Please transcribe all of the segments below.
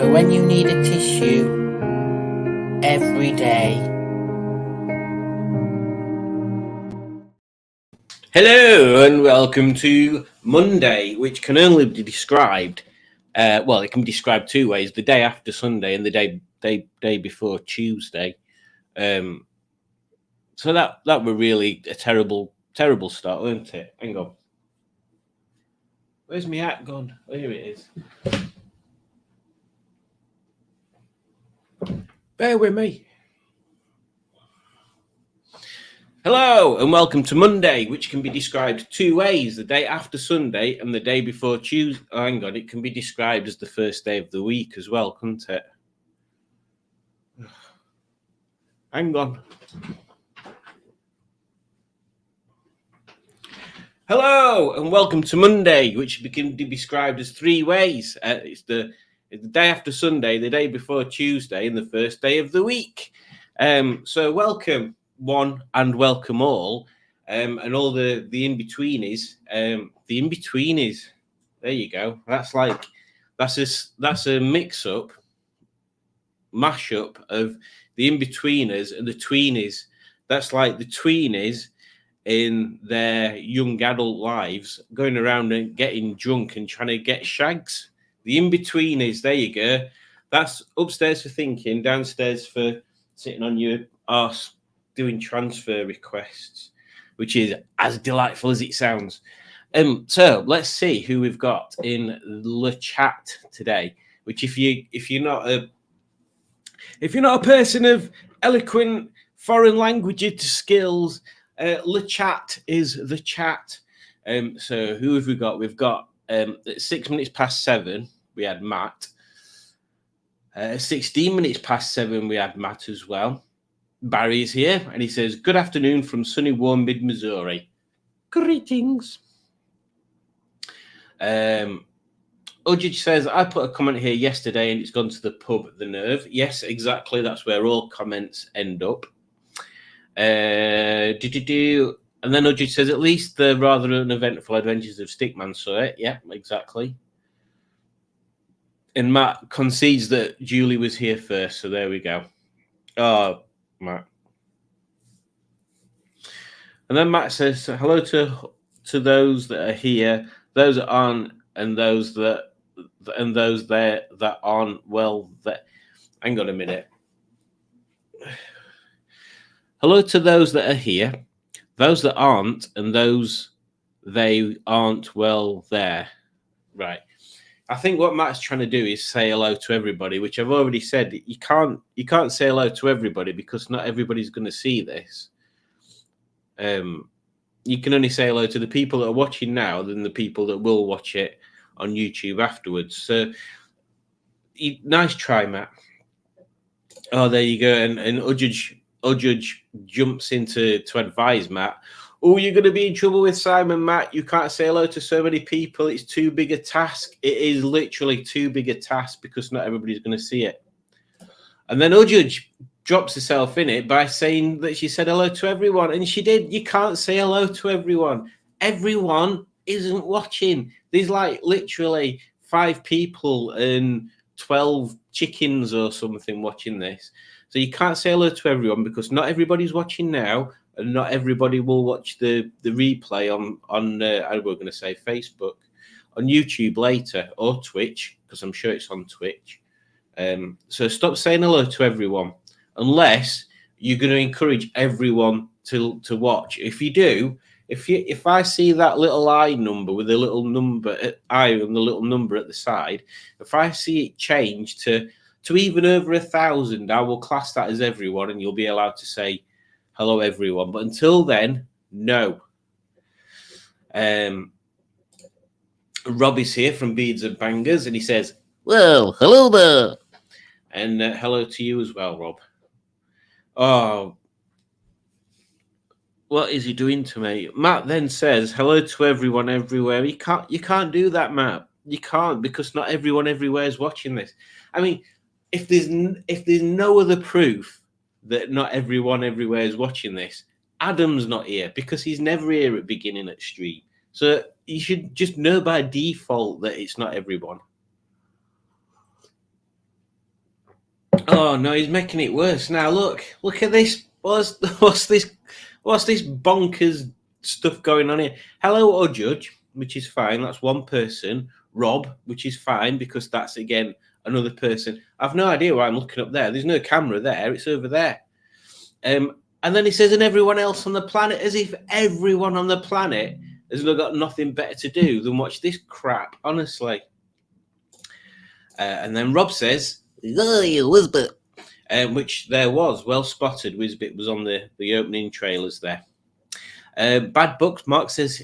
for when you need a tissue every day. Hello and welcome to Monday, which can only be described, it can be described two ways: the day after Sunday and the day before Tuesday. So that were really a terrible start, weren't it? Hang on. Where's my hat gone? Oh, here it is. Bear with me. Hello and welcome to Monday, which can be described two ways: the day after Sunday and the day before Tuesday. Oh, hang on, it can be described as the first day of the week as well, couldn't it? Hang on. Hello and welcome to Monday, which can be described as three ways. It's the day after Sunday, the day before Tuesday, and the first day of the week. So welcome one and welcome all, and all the in-betweenies. The in-betweenies. There you go. That's a mix-up, mash-up of the in-betweeners and the tweenies. That's like the tweenies in their young adult lives, going around and getting drunk and trying to get shags. The in-betweenies, there you go. That's upstairs for thinking, downstairs for sitting on your arse doing transfer requests, which is as delightful as it sounds. So let's see who we've got in the chat today. Which, if you're not a person of eloquent foreign language skills, Le Chat is the chat. So who have we got? We've got at 6 minutes past 7, we had Matt. 16 minutes past 7, we had Matt as well. Barry's here, and he says, "Good afternoon from sunny, warm mid-Missouri. Greetings." Ujij says, "I put a comment here yesterday and it's gone to the pub, the nerve." Yes, exactly. That's where all comments end up. And then Ujij says, "At least the rather uneventful adventures of Stickman saw it." Yeah, exactly. And Matt concedes that Julie was here first, so there we go. Oh, Matt. And then Matt says, "Hello to those that are here, those that aren't, and those there that aren't." Well, hang on a minute. Hello to those that are here, those that aren't, and those they aren't well there. Right. I think what Matt's trying to do is say hello to everybody, which I've already said. You can't say hello to everybody because not everybody's going to see this. You can only say hello to the people that are watching now, than the people that will watch it on YouTube afterwards. So, nice try, Matt. Oh, there you go. And Ujij jumps into to advise Matt. "Oh, you're going to be in trouble with Simon, Matt. You can't say hello to so many people. It's too big a task." It is literally too big a task because not everybody's going to see it. And then Ujij drops herself in it by saying that she said hello to everyone, and she did. You can't say hello to everyone. Everyone isn't watching. There's like literally 5 people and 12 chickens or something watching this. So you can't say hello to everyone because not everybody's watching now, and not everybody will watch the replay on we're going to say Facebook, on YouTube later, or Twitch, because I'm sure it's on Twitch. So stop saying hello to everyone unless you're going to encourage everyone to watch. If you do, if I see that little I number with a little number I and the little number at the side, if I see it change to even over 1,000, I will class that as everyone, and you'll be allowed to say hello everyone. But until then, no. Rob is here from Beads and Bangers, and he says, "Well, hello there." And hello to you as well, Rob. Oh, what is he doing to me? Matt then says, "Hello to everyone everywhere." You can't do that, Matt. You can't, because not everyone everywhere is watching this. I mean, if there's no other proof that not everyone everywhere is watching this, Adam's not here because he's never here at beginning at stream. So you should just know by default that it's not everyone. Oh no, he's making it worse now. Look at this. What's this? What's this bonkers stuff going on here? Hello, or judge, which is fine. That's one person. Rob, which is fine because that's again another person. I've no idea why I'm looking up there. There's no camera there. It's over there. And then he says, and everyone else on the planet, as if everyone on the planet has got nothing better to do than watch this crap. Honestly. And then Rob says, Wisbit, which there was, well spotted. Wisbit was on the opening trailers there. Bad Books, Mark says,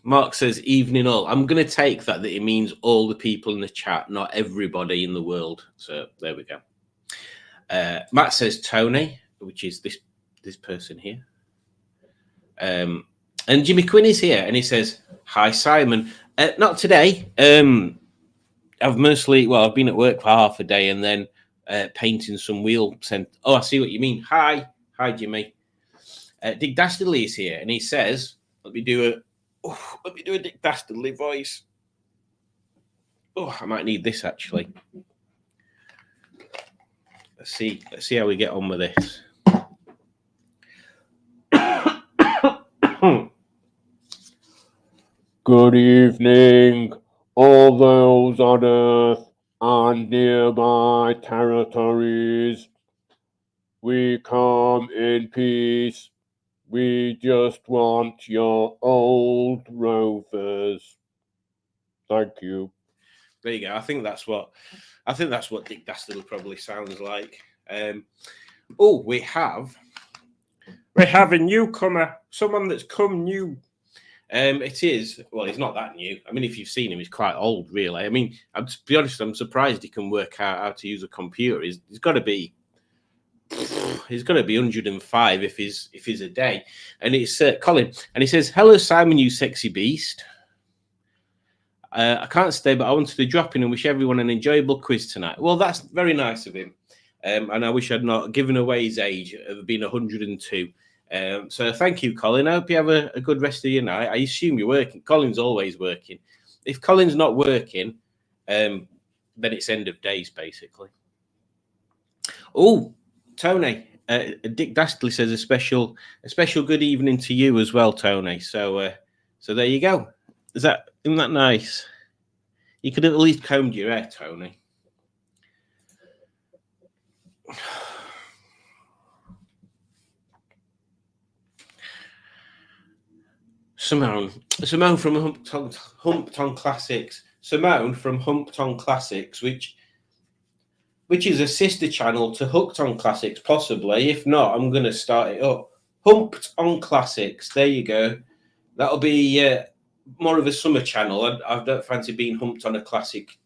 Mark says, evening all. I'm going to take that it means all the people in the chat, not everybody in the world. So there we go. Matt says, Tony, which is this person here. And Jimmy Quinn is here, and he says, hi, Simon. Not today. I've been at work for half a day and then painting some wheel. Oh, I see what you mean. Hi, Jimmy. Dick Dastardly is here, and he says, let me do a Dick Dastardly voice. Oh, I might need this, actually. Let's see how we get on with this. Good evening, all those on Earth and nearby territories. We come in peace. We just want your old rovers. Thank you. There you go. I think that's what Dick Dastardly probably sounds like. We have a newcomer, someone that's come new. It is, well, he's not that new. I mean, if you've seen him, he's quite old, really. I mean, to be honest, I'm surprised he can work out how to use a computer. He's got to be 105 if he's a day. And it's Colin, and he says, hello, Simon, you sexy beast. I can't stay, but I wanted to drop in and wish everyone an enjoyable quiz tonight. Well, that's very nice of him. And I wish I'd not given away his age of being 102. So thank you, Colin. I hope you have a good rest of your night. I assume you're working. Colin's always working. If Colin's not working, then it's end of days, basically. Oh, Tony, Dick Dastardly says a special good evening to you as well, Tony. So there you go. Isn't that nice? You could have at least combed your hair, Tony. Simone from Humped on Classics. Simone from Humped on Classics, which is a sister channel to Hooked on Classics, possibly. If not, I'm going to start it up. Humped on Classics. There you go. That'll be more of a summer channel. I don't fancy being humped on a classic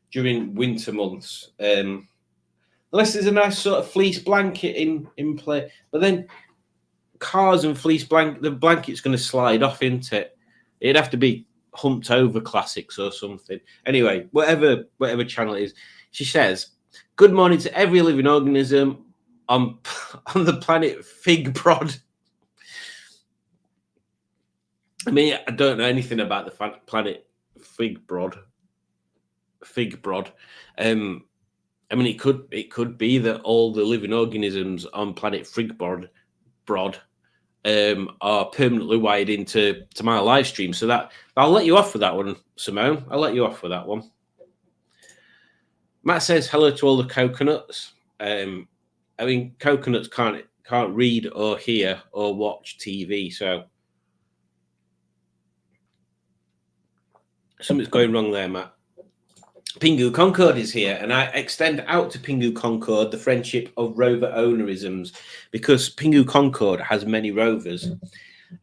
during winter months. Unless there's a nice sort of fleece blanket in play. But then cars and fleece blanket, the blanket's going to slide off, isn't it? It'd have to be Humped Over Classics or something. Anyway, whatever channel it is. She says, good morning to every living organism on the planet Fig Prod. I mean, I don't know anything about the planet Fig Prod. I mean, it could be that all the living organisms on planet Frigbod are permanently wired into my live stream. So that I'll let you off with that one, Simone. I'll let you off with that one. Matt says hello to all the coconuts. I mean, coconuts can't read or hear or watch TV, so something's going wrong there, Matt. Pingu Concord is here, and I extend out to Pingu Concord the friendship of rover ownerisms, because Pingu Concord has many rovers.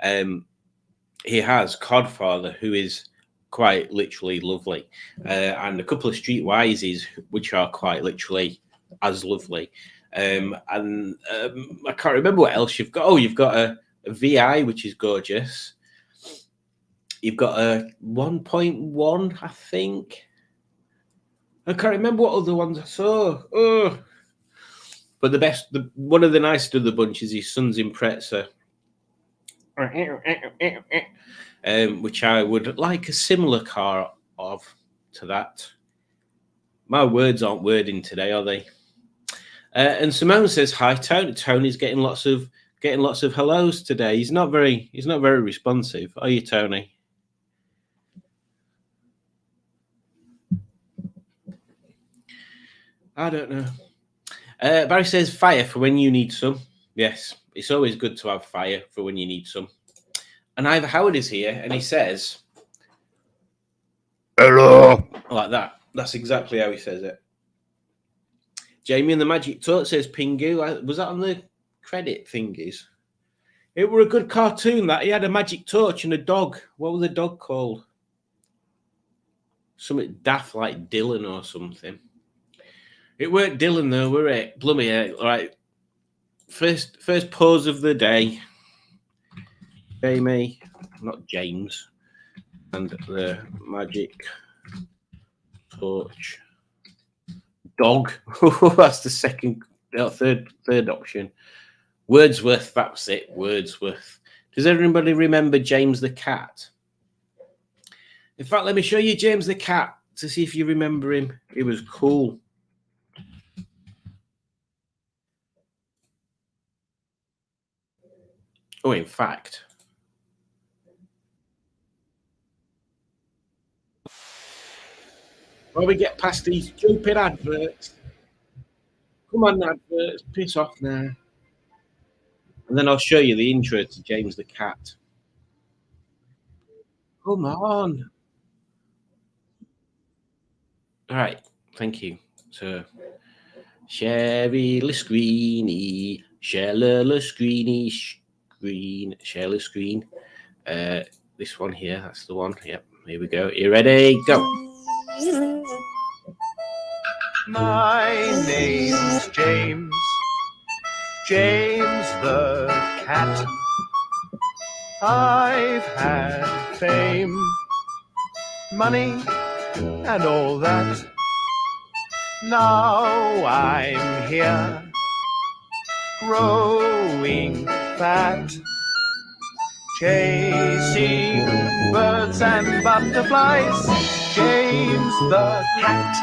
He has Codfather, who is quite literally lovely, and a couple of Street Wises, which are quite literally as lovely. And I can't remember what else you've got. Oh, you've got a VI, which is gorgeous. You've got a 1.1, I think. I can't remember what other ones I saw. Oh. But one of the nicest of the bunch is his son's Impreza. which I would like a similar car of to that. My words aren't wording today, are they? And Simone says hi, Tony. Tony's getting lots of hellos today. He's not very responsive. Are you, Tony? I don't know. Barry says fire for when you need some. Yes, it's always good to have fire for when you need some. And Ivor Howard is here, and he says, "Hello," like that. That's exactly how he says it. Jamie and the Magic Torch says Pingu. Was that on the credit thingies? It were a good cartoon that he had a magic torch and a dog. What was the dog called? Something daft like Dylan or something. It weren't Dylan though, were it? Blummy, right. First pause of the day. Jamie, not James, and the Magic Torch dog. That's the third option. Wordsworth, that's it. Wordsworth. Does everybody remember James the Cat? In fact, let me show you James the Cat to see if you remember him. He was cool. Oh, in fact. While we get past these stupid adverts. Come on, adverts. Piss off now. And then I'll show you the intro to James the Cat. Come on. All right. Thank you. So, Sherry Lascreeny, Shella Screeny, share the screen. This one here, that's the one. Yep, here we go. You ready? Go. My name's James the Cat. I've had fame, money, and all that. Now I'm here, growing fat, chasing birds and butterflies. James the Cat.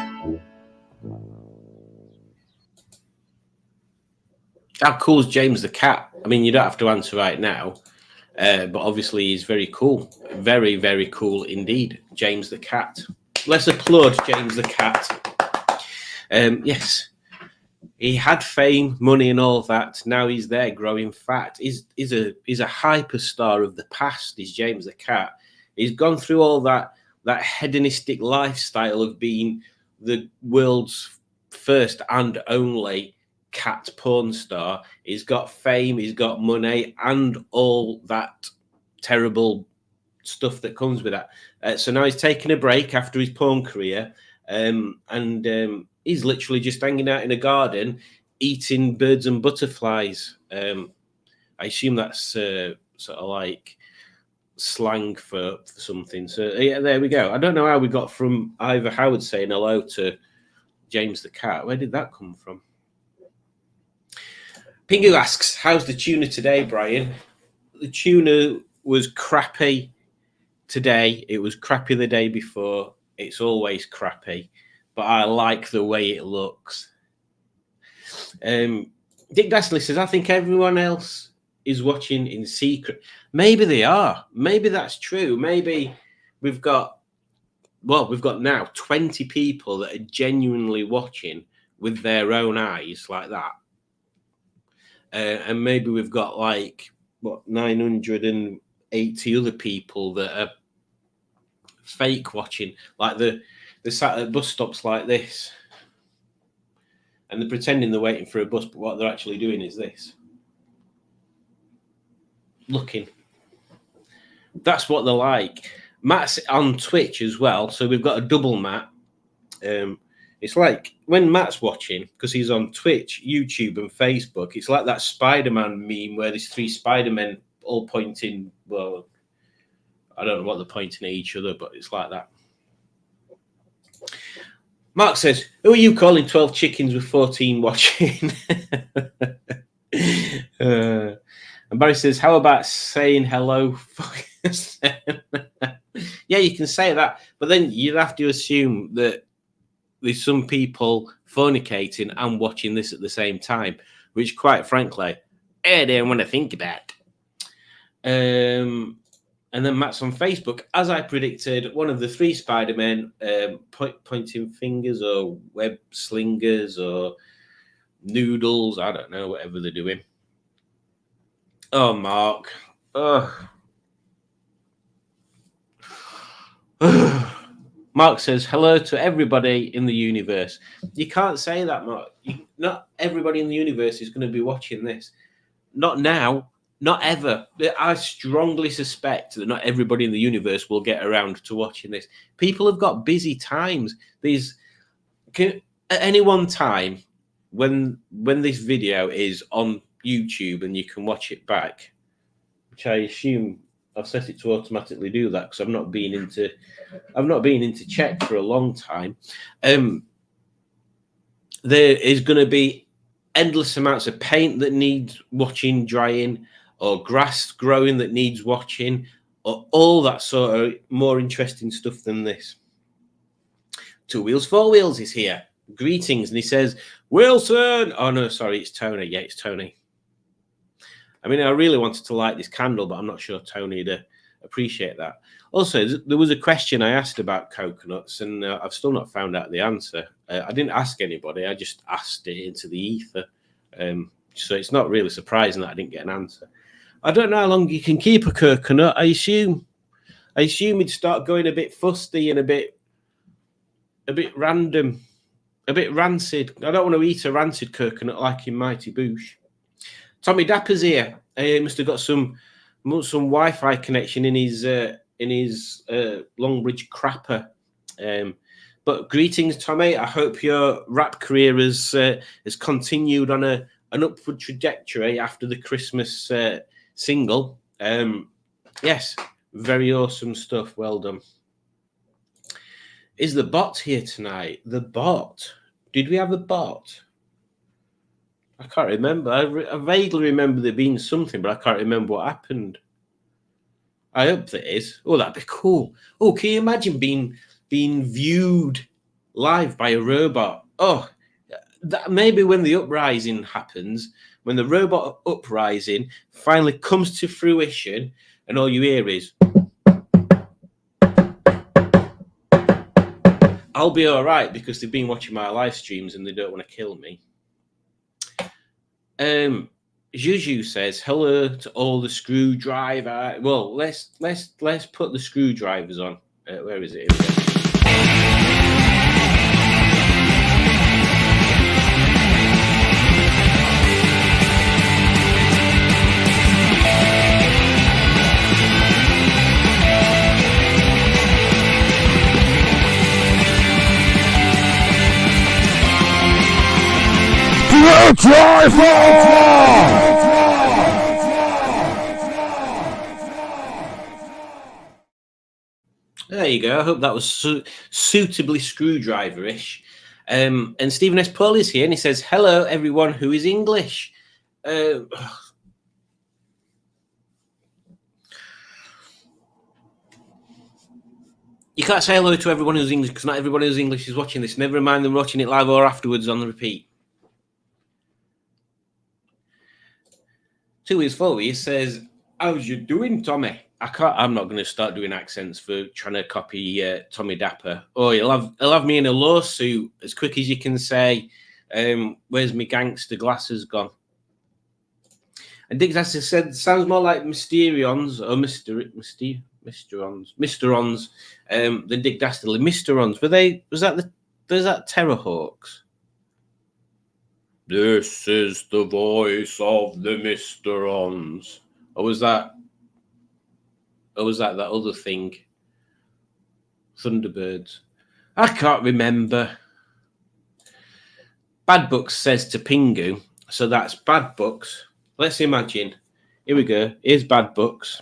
How cool is James the Cat? I mean, you don't have to answer right now, but obviously he's very cool. Very, very cool indeed. James the Cat. Let's applaud James the Cat. Yes. He had fame, money, and all that. Now he's there, growing fat. He's a hyperstar of the past. Is James the Cat? He's gone through all that hedonistic lifestyle of being the world's first and only cat porn star. He's got fame, he's got money, and all that terrible stuff that comes with that. So now he's taking a break after his porn career, and he's literally just hanging out in a garden, eating birds and butterflies. I assume that's sort of like slang for something. So yeah, there we go. I don't know how we got from Ivor Howard saying hello to James the Cat. Where did that come from? Pingu asks, how's the tuna today, Brian? The tuna was crappy today. It was crappy the day before. It's always crappy, but I like the way it looks. Dick Dastley says, I think everyone else is watching in secret. Maybe they are. Maybe that's true. Maybe we've got now 20 people that are genuinely watching with their own eyes like that. And maybe we've got 980 other people that are fake watching, like they're sat at bus stops like this, and they're pretending they're waiting for a bus, but what they're actually doing is this, looking. That's what they're like. Matt's on Twitch as well, so we've got a double Matt. It's like when Matt's watching, because he's on Twitch, YouTube, and Facebook, it's like that Spider-Man meme where there's 3 Spider-Men all pointing, well, I don't know what they're pointing at each other, but it's like that. Mark says, who are you calling 12 chickens with 14 watching? And Barry says, how about saying hello? Yeah, you can say that, but then you'd have to assume that there's some people fornicating and watching this at the same time, which, quite frankly, I don't want to think about. And then Matt's on Facebook, as I predicted, one of the three Spider-Men pointing fingers or web slingers or noodles, I don't know, whatever they're doing. Oh, Mark. Mark says, hello to everybody in the universe. You can't say that, Mark. Not everybody in the universe is going to be watching this. Not now. Not ever. I strongly suspect that not everybody in the universe will get around to watching this. People have got busy times. At any one time, when this video is on YouTube and you can watch it back, which I assume I've set it to automatically do that because I've not been into check for a long time. There is going to be endless amounts of paint that needs watching, drying, or grass growing that needs watching, or all that sort of more interesting stuff than this. Two Wheels, Four Wheels is here. Greetings. And he says, Wilson. Oh, no, sorry, it's Tony. Yeah, it's Tony. I mean, I really wanted to light this candle, but I'm not sure Tony'd appreciate that. Also, there was a question I asked about coconuts, and I've still not found out the answer. I didn't ask anybody. I just asked it into the ether. So it's not really surprising that I didn't get an answer. I don't know how long you can keep a coconut. I assume it'd start going a bit fusty and a bit random, a bit rancid. I don't want to eat a rancid coconut like in Mighty Boosh. Tommy Dapper's here. He must have got some Wi-Fi connection in his Longbridge crapper. But greetings, Tommy. I hope your rap career has continued on an upward trajectory after the Christmas single. Yes, very awesome stuff. Well done. Is the bot here tonight? The bot. Did we have a bot? I can't remember. I vaguely remember there being something, but I can't remember what happened. I hope there is. Oh, that'd be cool. Oh, can you imagine being viewed live by a robot? Oh, that maybe when the uprising happens, when the robot uprising finally comes to fruition, and all you hear is, I'll be all right because they've been watching my live streams and they don't want to kill me. Juju says hello to all the screwdriver. Well, let's put the screwdrivers on. Where is it? Here we go. There you go. I hope that was suitably screwdriver-ish. And Stephen S. Paul is here, and he says, hello, everyone who is English. You can't say hello to everyone who's English because not everyone who's English is watching this. Never mind them watching it live or afterwards on the repeat. Two Wheels, Four Wheels says, how's you doing, Tommy? I'm not going to start doing accents for trying to copy Tommy Dapper. Oh, he'll have me in a lawsuit as quick as you can say, where's my gangster glasses gone? And Dick Dasser said, sounds more like Mysterions or Mysterons than Dick Dastardly. Mysterons. Was that Terrorhawks? This is the voice of the Mysterons. Or was that that other thing? Thunderbirds. I can't remember. Bad Books says to Pingu. So that's Bad Books. Let's imagine. Here we go. Here's Bad Books.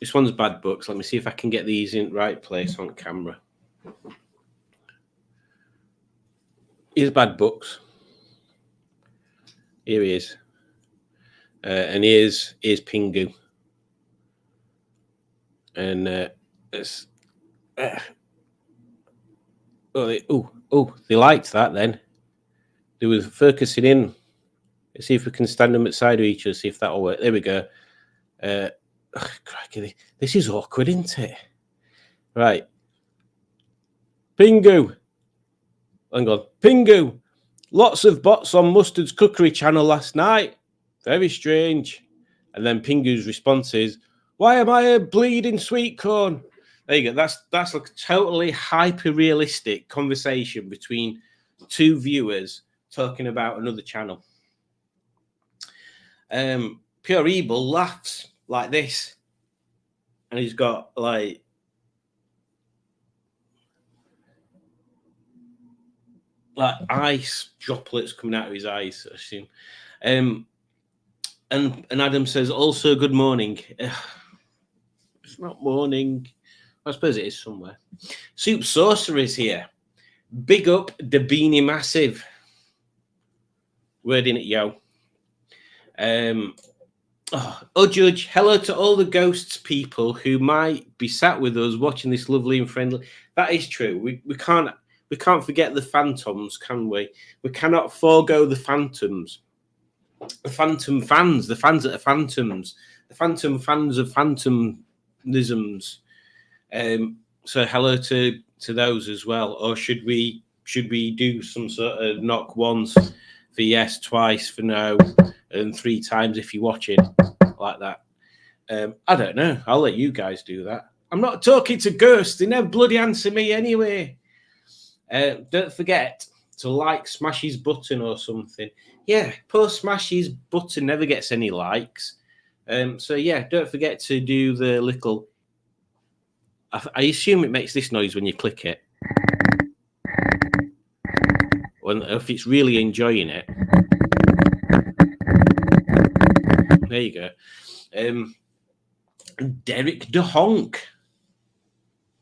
This one's Bad Books. Let me see if I can get these in right place on camera. Here's Bad Books. Here he is. And here's Pingu. And it's they liked that. Then they were focusing in. Let's see if we can stand them at the side of each other. See if that'll work. There we go. Crikey, this is awkward, isn't it? Right. Pingu. Hang on. Pingu. Lots of bots on Mustard's cookery channel last night. Very strange. And then Pingu's response is, why am I a bleeding sweet corn? There you go. That's a totally hyper-realistic conversation between two viewers talking about another channel. Pure Evil laughs like this. And he's got like ice droplets coming out of his eyes, I assume. And Adam says, also good morning. It's not morning. I suppose it is somewhere. Soup Saucer is here. Big up the Beanie Massive. Word in it, yo. Judge, hello to all the ghosts people who might be sat with us watching this lovely and friendly. That is true. We can't forget the phantoms, can we? We cannot forego the phantoms. The phantom fans, the fans that are phantoms, the phantom fans of phantomisms. So hello to those as well. Or should we do some sort of knock once for yes, twice for no, and 3 times if you're watching like that? I don't know. I'll let you guys do that. I'm not talking to ghosts. They never bloody answer me anyway. Don't forget to like Smashy's button or something. Yeah, poor Smashy's button never gets any likes. So yeah, don't forget to do the little. I assume it makes this noise when you click it. When if it's really enjoying it. There you go. Derek DeHonk.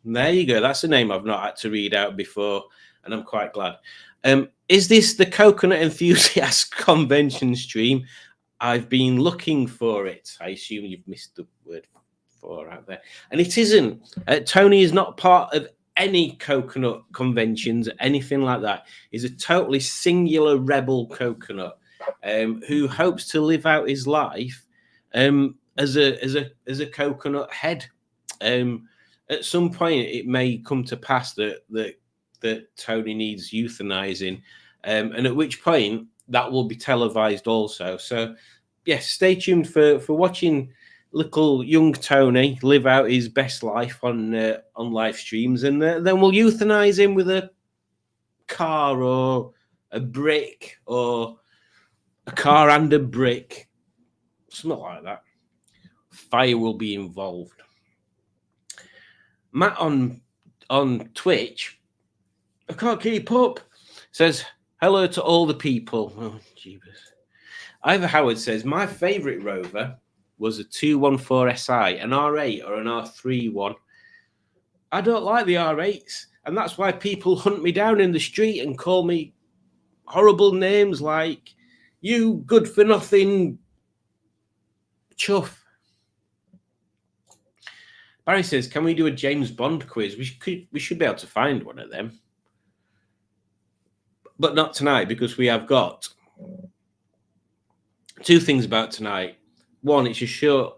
There you go. That's a name I've not had to read out before, and I'm quite glad. Is this the Coconut Enthusiast convention stream? I've been looking for it. I assume you've missed the word for out there. And it isn't. Tony is not part of any coconut conventions, anything like that. He's a totally singular rebel coconut who hopes to live out his life as a coconut head. At some point, it may come to pass that Tony needs euthanizing, and at which point that will be televised also. So, yes, stay tuned for watching little young Tony live out his best life on live streams, and then we'll euthanize him with a car or a brick or a car and a brick, something like that. Fire will be involved. Matt on Twitch, I can't keep up, says hello to all the people. Oh, jeebus. Ivor Howard says my favourite Rover was a 214 SI, an R8 or an R31. I don't like the R8s, and that's why people hunt me down in the street and call me horrible names like you good for nothing chuff. Barry says, can we do a James Bond quiz? We should be able to find one of them. But not tonight, because we have got 2 things about tonight. One, it's a short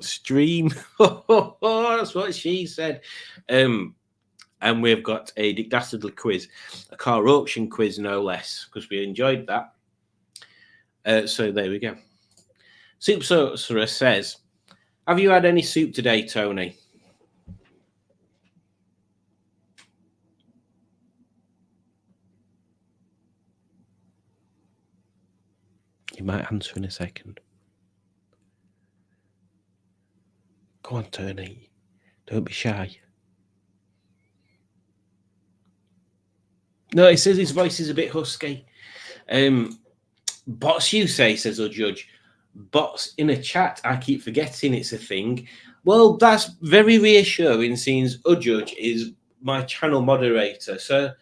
stream. That's what she said. And we've got a Dick Dastardly quiz, a car auction quiz, no less, because we enjoyed that. So there we go. Soup Sorcerer says, have you had any soup today, Tony? You might answer in a second. Go on, Tony. Don't be shy. No, he says his voice is a bit husky. Bots, you say, says a judge. Bots in a chat, I keep forgetting it's a thing. Well, that's very reassuring, since Judge is my channel moderator. So,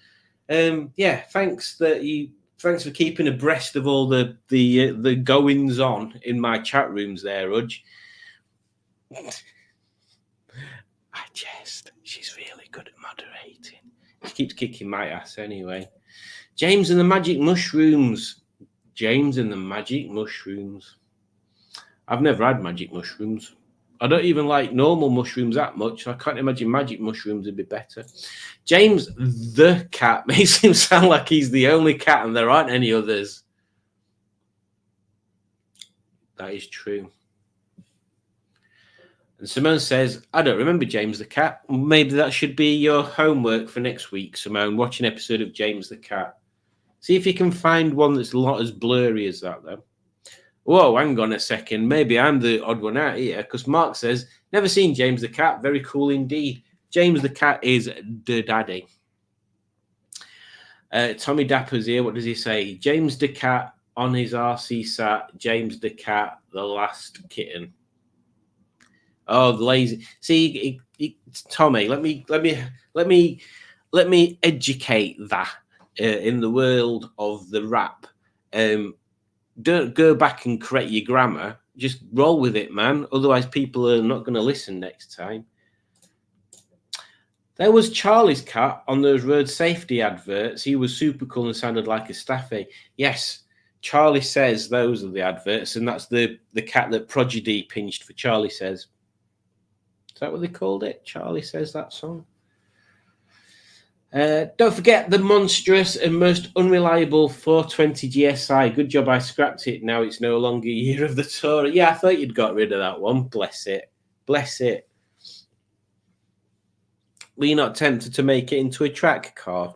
yeah, thanks for keeping abreast of all the goings on in my chat rooms there, Udge. She's really good at moderating. She keeps kicking my ass anyway. James and the Magic Mushrooms. James and the Magic Mushrooms. I've never had magic mushrooms. I don't even like normal mushrooms that much. I can't imagine magic mushrooms would be better. James the cat makes him sound like he's the only cat and there aren't any others. That is true. And Simone says, I don't remember James the cat. Maybe that should be your homework for next week, Simone. Watch an episode of James the cat. See if you can find one that's not as blurry as that, though. Whoa, hang on a second. Maybe I'm the odd one out here, because Mark says, never seen James the cat. Very cool indeed. James the cat is the daddy. Tommy Dapper's here. What does he say? James the cat on his RC sat. James the cat, the last kitten. Oh, the lazy. See, Tommy, let me educate that in the world of the rap. Don't go back and correct your grammar. Just roll with it, man. Otherwise, people are not going to listen next time. There was Charlie's cat on those road safety adverts. He was super cool and sounded like a staffy. Yes, Charlie Says those are the adverts, and that's the cat that Prodigy pinched for Charlie Says. Is that what they called it? Charlie Says, that song. Don't forget the monstrous and most unreliable 420 GSI. Good job I scrapped it. Now it's no longer Year of the Torah. Yeah, I thought you'd got rid of that one. Bless it. Bless it. Were you not tempted to make it into a track car?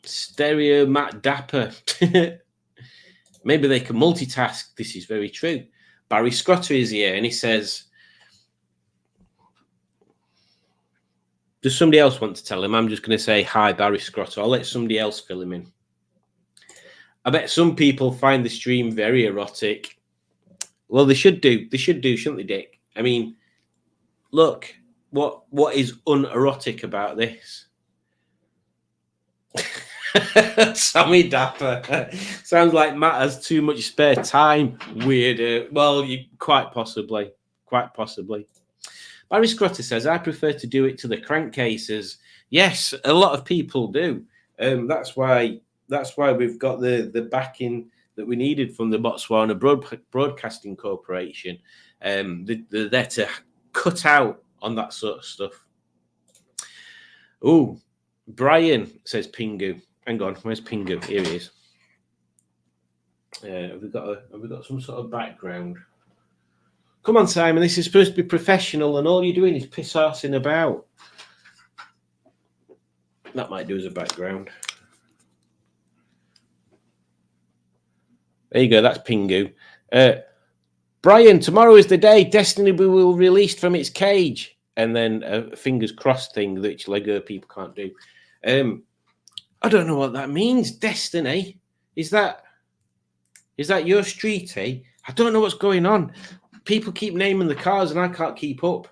Stereo Matt Dapper. Maybe they can multitask. This is very true. Barry Scrotter is here and he says, does somebody else want to tell him? I'm just going to say, hi, Barry Scrotter. I'll let somebody else fill him in. I bet some people find the stream very erotic. Well, they should do. They should do, shouldn't they, Dick? I mean, look, what is unerotic about this? Sammy Dapper. Sounds like Matt has too much spare time. Weird. Well, you quite possibly. Quite possibly. Barry Scrotter says, I prefer to do it to the crankcases. Yes, a lot of people do. That's why we've got the backing that we needed from the Botswana Broadcasting Corporation. They're there to cut out on that sort of stuff. Oh, Brian, says Pingu. Hang on, where's Pingu? Here he is. Have we got some sort of background? Come on, Simon, this is supposed to be professional and all you're doing is piss-arsing about. That might do as a background. There you go, that's Pingu. Brian, tomorrow is the day Destiny will be released from its cage. And then a fingers crossed thing which Lego people can't do. I don't know what that means. Destiny? Is that your street, eh? I don't know what's going on. People keep naming the cars and I can't keep up.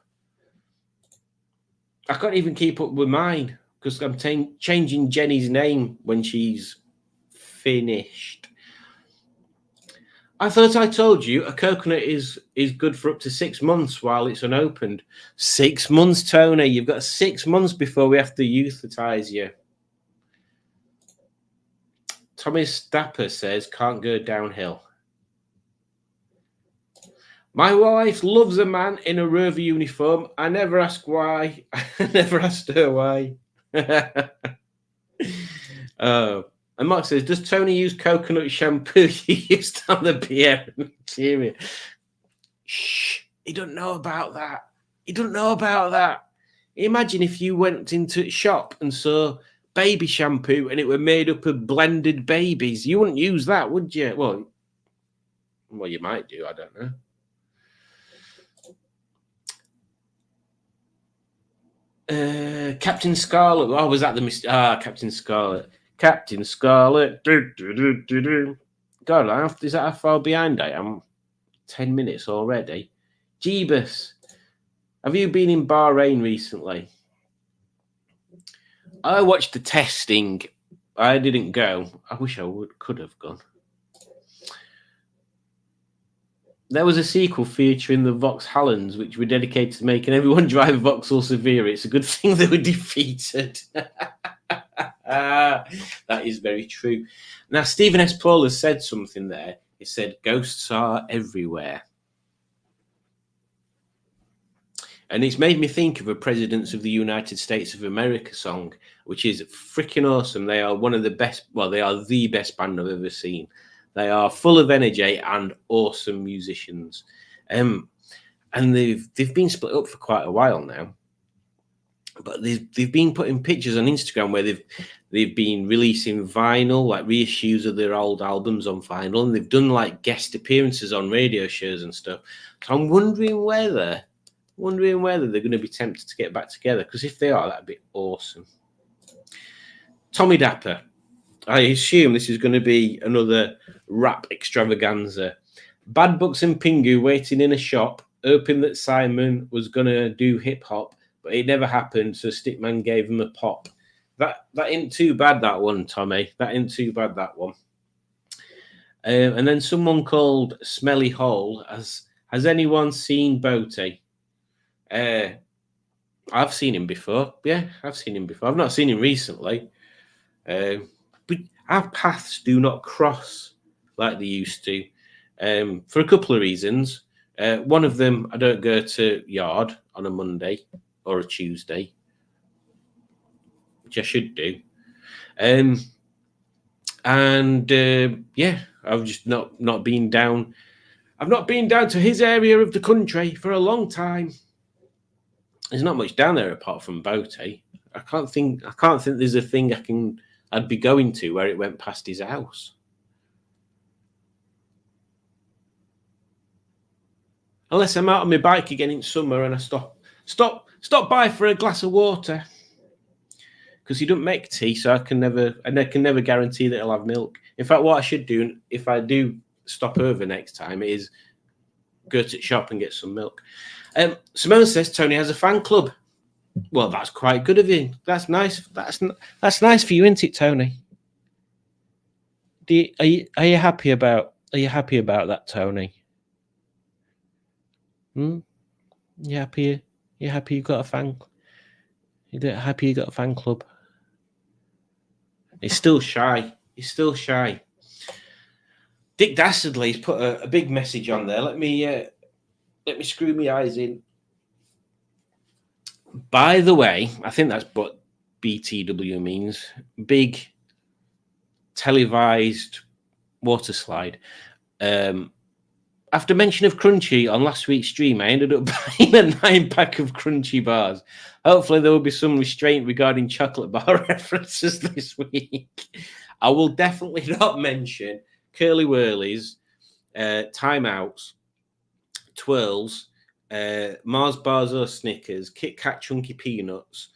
I can't even keep up with mine because I'm changing Jenny's name when she's finished. I thought I told you a coconut is good for up to 6 months while it's unopened. 6 months, Tony. You've got 6 months before we have to euthanize you. Tommy Stapper says, can't go downhill. My wife loves a man in a Rover uniform. I never ask why. I never asked her why. And Mark says, does Tony use coconut shampoo you used on the Pierre material? Shh, he don't know about that. He don't know about that. Imagine if you went into a shop and saw baby shampoo and it were made up of blended babies. You wouldn't use that, would you? Well, you might do. I don't know. Captain Scarlet. Oh, was that the Captain Scarlet? Captain Scarlet. God, is that how far behind I am? 10 minutes already. Jeebus. Have you been in Bahrain recently? I watched the testing. I didn't go. I wish I could have gone. there was a sequel featuring the Vauxhallons, which were dedicated to making everyone drive a Vauxhall Severe. It's a good thing they were defeated. That is very true. Now, Stephen S. Paul has said something there. He said, ghosts are everywhere. And it's made me think of a Presidents of the United States of America song, which is freaking awesome. They are one of the best, well, they are the best band I've ever seen. They are full of energy and awesome musicians. And they've been split up for quite a while now. But they've been putting pictures on Instagram where they've been releasing vinyl, like reissues of their old albums on vinyl, and they've done like guest appearances on radio shows and stuff. So I'm wondering whether they're going to be tempted to get back together, because if they are, that'd be awesome. Tommy Dapper. I assume this is going to be another rap extravaganza. Bad Bucks and Pingu waiting in a shop, hoping that Simon was going to do hip hop, but it never happened, so Stickman gave him a pop. That ain't too bad, that one, Tommy. That ain't too bad, that one. And then someone called Smelly Hole. Has anyone seen Boaty? I've seen him before. Yeah, I've seen him before. I've not seen him recently. But our paths do not cross like they used to, for a couple of reasons. One of them, I don't go to Yard on a Monday or a Tuesday, which I should do. Yeah, I've just not been down. I've not been down to his area of the country for a long time. There's not much down there apart from Boaty. I can't think there's a thing I'd be going to where it went past his house. Unless I'm out on my bike again in summer and I stop by for a glass of water. Because he doesn't make tea, so I can never guarantee that he'll have milk. In fact, what I should do, if I do stop over next time, is go to the shop and get some milk. Simone says Tony has a fan club. Well, that's quite good of you. That's nice. That's nice for you, isn't it, Tony? Are you happy about that, Tony? You happy? You happy you got a fan? You happy you got a fan club? He's still shy. Dick Dastardly's put a big message on there. Let me screw my eyes in. By the way, I think that's what BTW means. Big televised water slide. After mention of Crunchy on last week's stream, I ended up buying a 9-pack of Crunchy bars. Hopefully there will be some restraint regarding chocolate bar references this week. I will definitely not mention Curly Whirlies, Timeouts, Twirls, Mars bars or Snickers, Kit Kat chunky peanuts,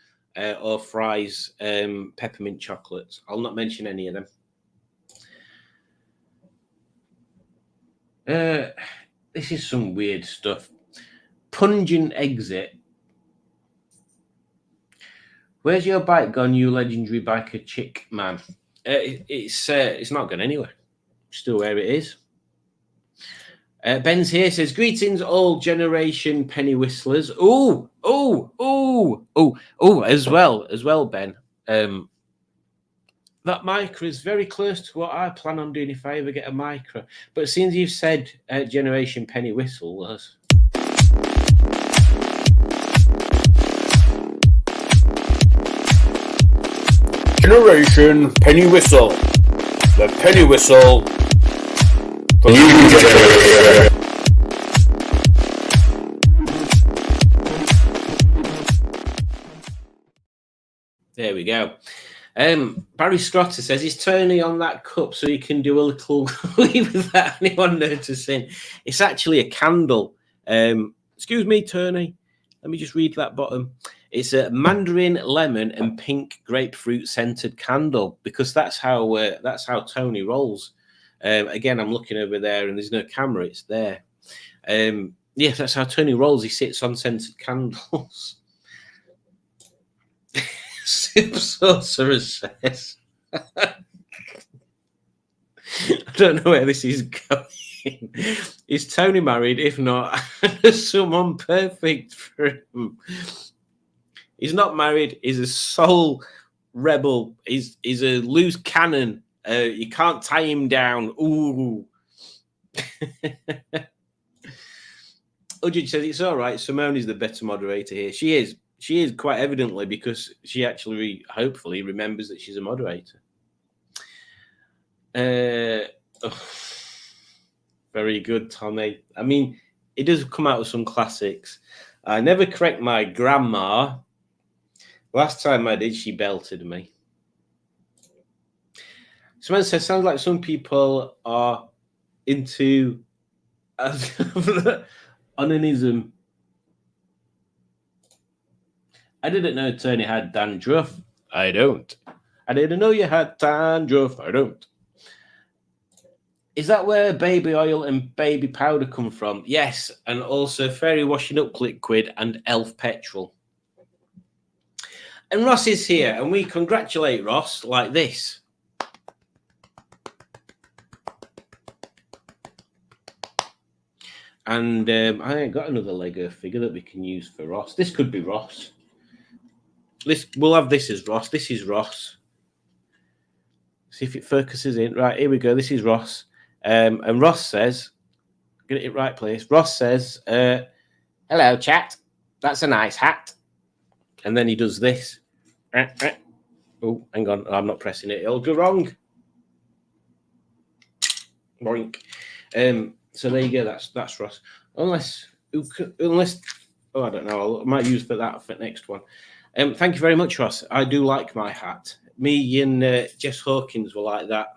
or Fry's peppermint chocolates. I'll not mention any of them. This is some weird stuff. Pungent exit. Where's your bike gone, you legendary biker chick man? It's not gone anywhere. Still where it is. Ben's here, says, greetings, all generation penny whistlers. As well, Ben. That Micra is very close to what I plan on doing if I ever get a Micra. But since you've said generation penny whistlers. Generation penny whistle. The penny whistle. For new generation. There we go. Barry Strotter says, is Tony on that cup so you can do a little without anyone noticing? It's actually a candle. Excuse me, Tony. Let me just read that bottom. It's a mandarin, lemon, and pink grapefruit scented candle, because that's how Tony rolls. Again, I'm looking over there and there's no camera. It's there. Yes, that's how Tony rolls. He sits on scented candles. Soup Sorcerer says, I don't know where this is going. Is Tony married? If not, there's someone perfect for him. He's not married. He's a soul rebel. He's a loose cannon. You can't tie him down. Ooh. Udge says it's all right. Simone is the better moderator here. She is. She is quite evidently, because she actually, hopefully, remembers that she's a moderator. Very good, Tommy. I mean, it does come out with some classics. I never correct my grandma. Last time I did, she belted me. Someone says, sounds like some people are into onanism. I didn't know Tony had dandruff. I don't. I didn't know you had dandruff. I don't. Is that where baby oil and baby powder come from? Yes, and also fairy washing up liquid and elf petrol. And Ross is here, and we congratulate Ross like this. And I ain't got another Lego figure that we can use for Ross. This could be Ross. We'll have this as Ross. This is Ross. See if it focuses in. Right, here we go. This is Ross. And Ross says, get it right place. Ross says, hello, chat. That's a nice hat. And then he does this. Oh, hang on. I'm not pressing it. It'll go wrong. Boink. So there you go. That's Ross. Unless, oh, I don't know. I might use that for next one. Thank you very much, Ross. I do like my hat. Me and Jess Hawkins were like that.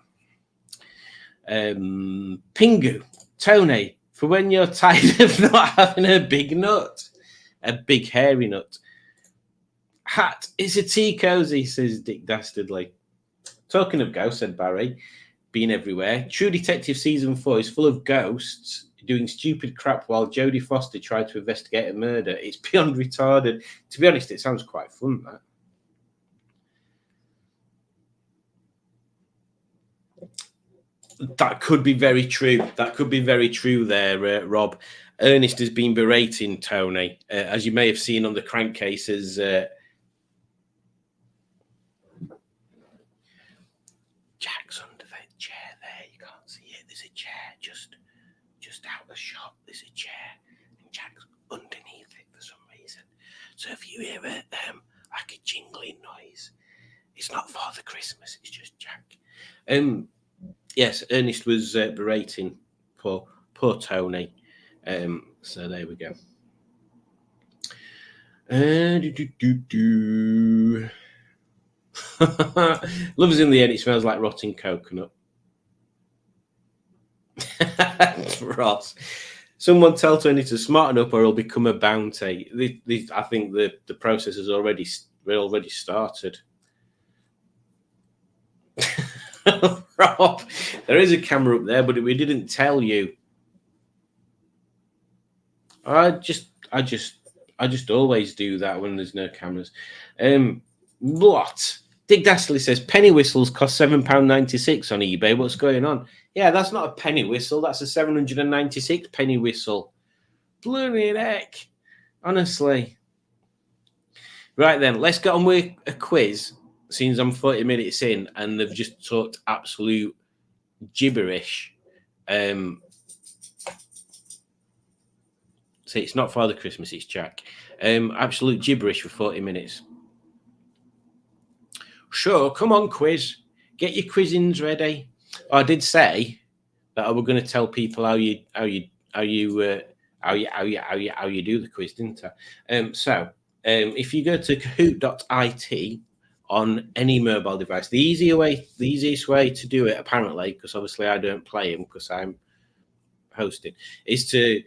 Pingu, Tony, for when you're tired of not having a big nut, a big hairy nut. Hat, it's a tea cozy, says Dick Dastardly. Talking of ghosts, said Barry, being everywhere. True Detective Season 4 is full of ghosts doing stupid crap while Jodie Foster tried to investigate a murder. It's beyond retarded. To be honest, it sounds quite fun, that. That could be very true. That could be very true there, Rob. Ernest has been berating Tony, as you may have seen on the crankcases. Jack's under the chair there. You can't see it. There's a chair just out the shot. There's a chair, and Jack's underneath it for some reason. So if you hear it, like a jingling noise, it's not Father Christmas. It's just Jack. Yes, Ernest was berating poor Tony. So there we go. Love is in the end. It smells like rotting coconut. Ross. Someone tell Tony to smarten up or he'll become a bounty. I think the process has already started. Rob, there is a camera up there, but we didn't tell you. I just always do that when there's no cameras. What? Dick Dastardly says penny whistles cost £7.96 on eBay. What's going on? Yeah, that's not a penny whistle. That's a 796 penny whistle. Bloody heck. Honestly. Right then, let's get on with a quiz. Since I'm 40 minutes in and they've just talked absolute gibberish. So it's not Father Christmas, it's Jack. Absolute gibberish for 40 minutes. Sure, come on, quiz. Get your quizzings ready. I did say that I was going to tell people how you do the quiz, didn't I? So if you go to kahoot.it on any mobile device, the easiest way to do it, apparently, because obviously I don't play them because I'm hosting, is to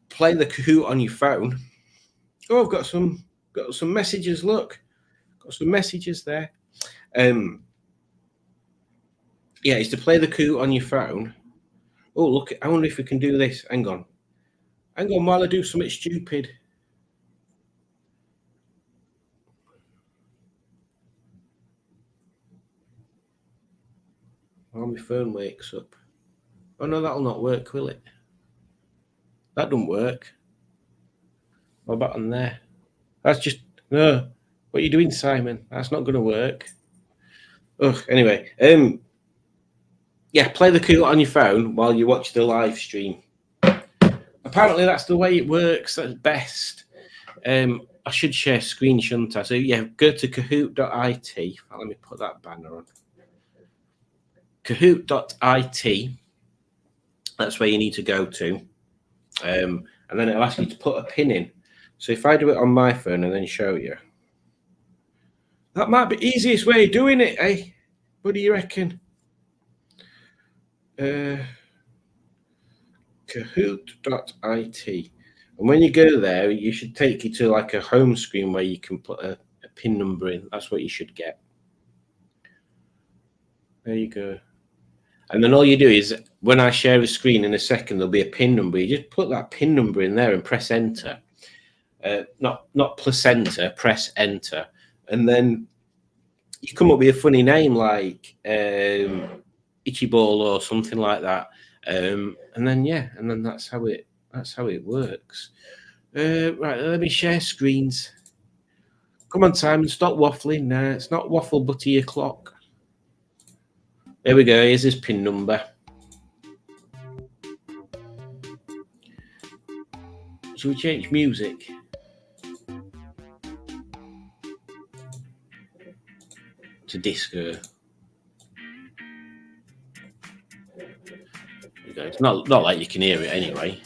play the Kahoot on your phone. Oh, I've got some messages. Look, got some messages there. Yeah, it's to play the Kahoot on your phone. Oh, look, I wonder if we can do this. Hang on while I do something stupid. While my phone wakes up. Oh no, that'll not work, will it? That don't work. What about on there? That's just no. What are you doing, Simon? That's not going to work. Ugh. Anyway, yeah, play the Kahoot on your phone while you watch the live stream. Apparently, that's the way it works. That's best. I should share screen, shouldn't I? So yeah, go to Kahoot.it. Let me put that banner on. Kahoot.it. That's where you need to go to. And then it'll ask you to put a pin in. So if I do it on my phone and then show you, that might be the easiest way of doing it, eh? What do you reckon? Kahoot.it. And when you go there, you should take you to like a home screen where you can put a pin number in. That's what you should get. There you go. And then all you do is, when I share a screen in a second, there'll be a pin number. You just put that pin number in there and press enter. Not placenta, press enter. And then you come up with a funny name like Itchy Ball or something like that. And then that's how it works. Right, let me share screens. Come on, Simon, stop waffling. It's not waffle butter your clock. There we go. Here's his pin number. Shall we change music? To disco. There we go. It's not like you can hear it anyway.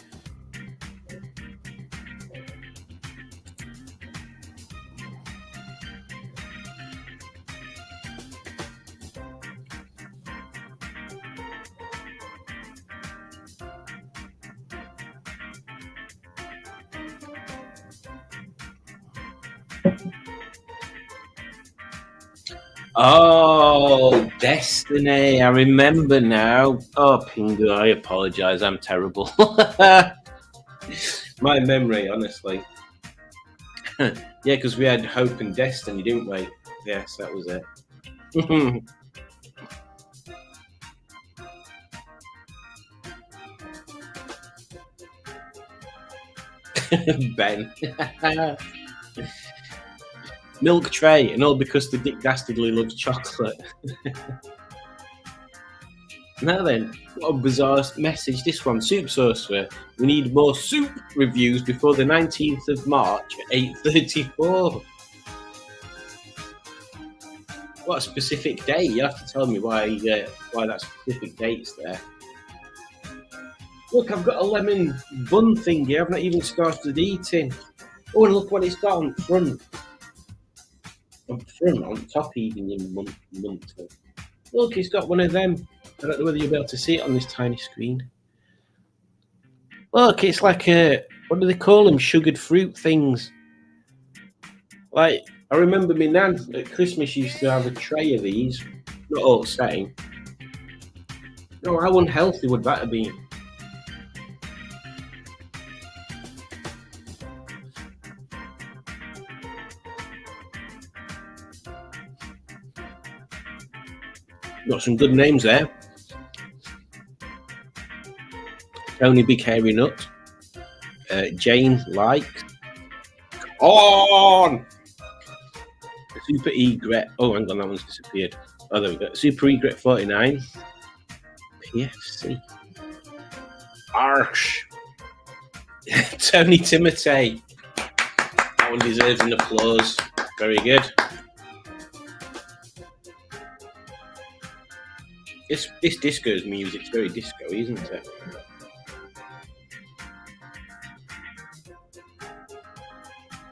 Oh, Destiny. I remember now. Oh, Pingu, I apologize. I'm terrible. My memory, honestly. Yeah, because we had Hope and Destiny, didn't we? Yes, that was it. Ben. Milk tray, and all because the Dick Dastardly loves chocolate. Now then, what a bizarre message this one. Soup Sorcerer. We need more soup reviews before the 19th of March at 8:34. What a specific day. You have to tell me why that specific date's there. Look, I've got a lemon bun thingy. I've not even started eating. Oh, and look what it's got on front. On top even in month. Look, it's got one of them. I don't know whether you'll be able to see it on this tiny screen. Look, it's like what do they call them? Sugared fruit things. Like, I remember my nan at Christmas used to have a tray of these. Not all the same. No, how unhealthy would that have been? Got some good names there. Tony Big Hairy Nut. Jane Likes. On! Super Egret. Oh, hang on, that one's disappeared. Oh, there we go. Super Egret 49. PFC. Arsh. Tony Timothy. That one deserves an applause. Very good. This disco's music's very disco, isn't it?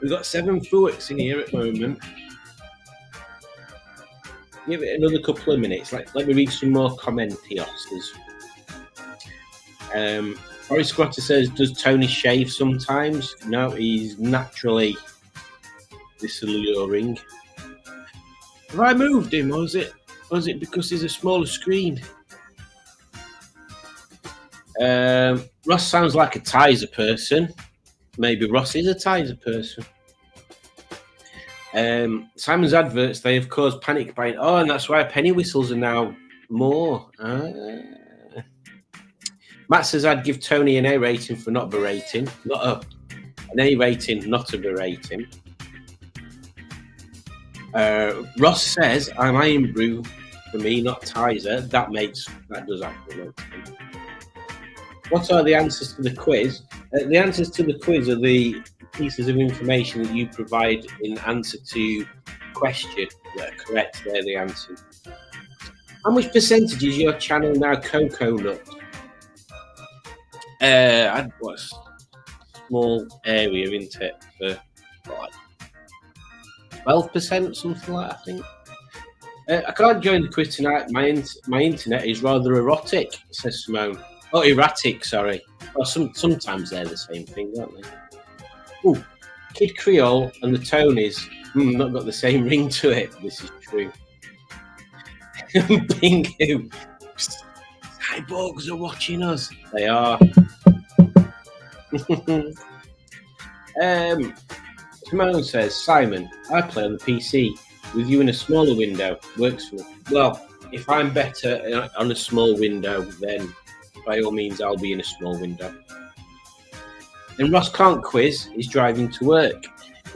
We've got 7 Fuix in here at the moment. Give it another couple of minutes. Let me read some more commentios. Boris Squatter says, does Tony shave sometimes? No, he's naturally this alluring. Have I moved him, or is it because he's a smaller screen? Ross sounds like a Tizer person. Maybe Ross is a Tizer person. Simon's adverts, they have caused panic buying. Oh, and that's why penny whistles are now more. Matt says I'd give Tony an A rating for not berating. An A rating, not a berating. Ross says I'm Iron Brew for me, not Tizer. That does actually make sense. What are the answers to the quiz? The answers to the quiz are the pieces of information that you provide in answer to question that are correct. They're the answers. How much percentage is your channel now cocoa nut? What a small area, isn't it? For like 12%, something like that, I think. I can't join the quiz tonight. My internet is rather erotic, says Simone. Oh, erratic, sorry. Well, sometimes they're the same thing, don't they? Oh, Kid Creole and the Tonys not got the same ring to it. This is true. Bingo. Cyborgs are watching us. They are. Simone says, Simon, I play on the PC. With you in a smaller window, works for me. Well, if I'm better on a small window, then by all means, I'll be in a small window. And Ross can't quiz. He's driving to work.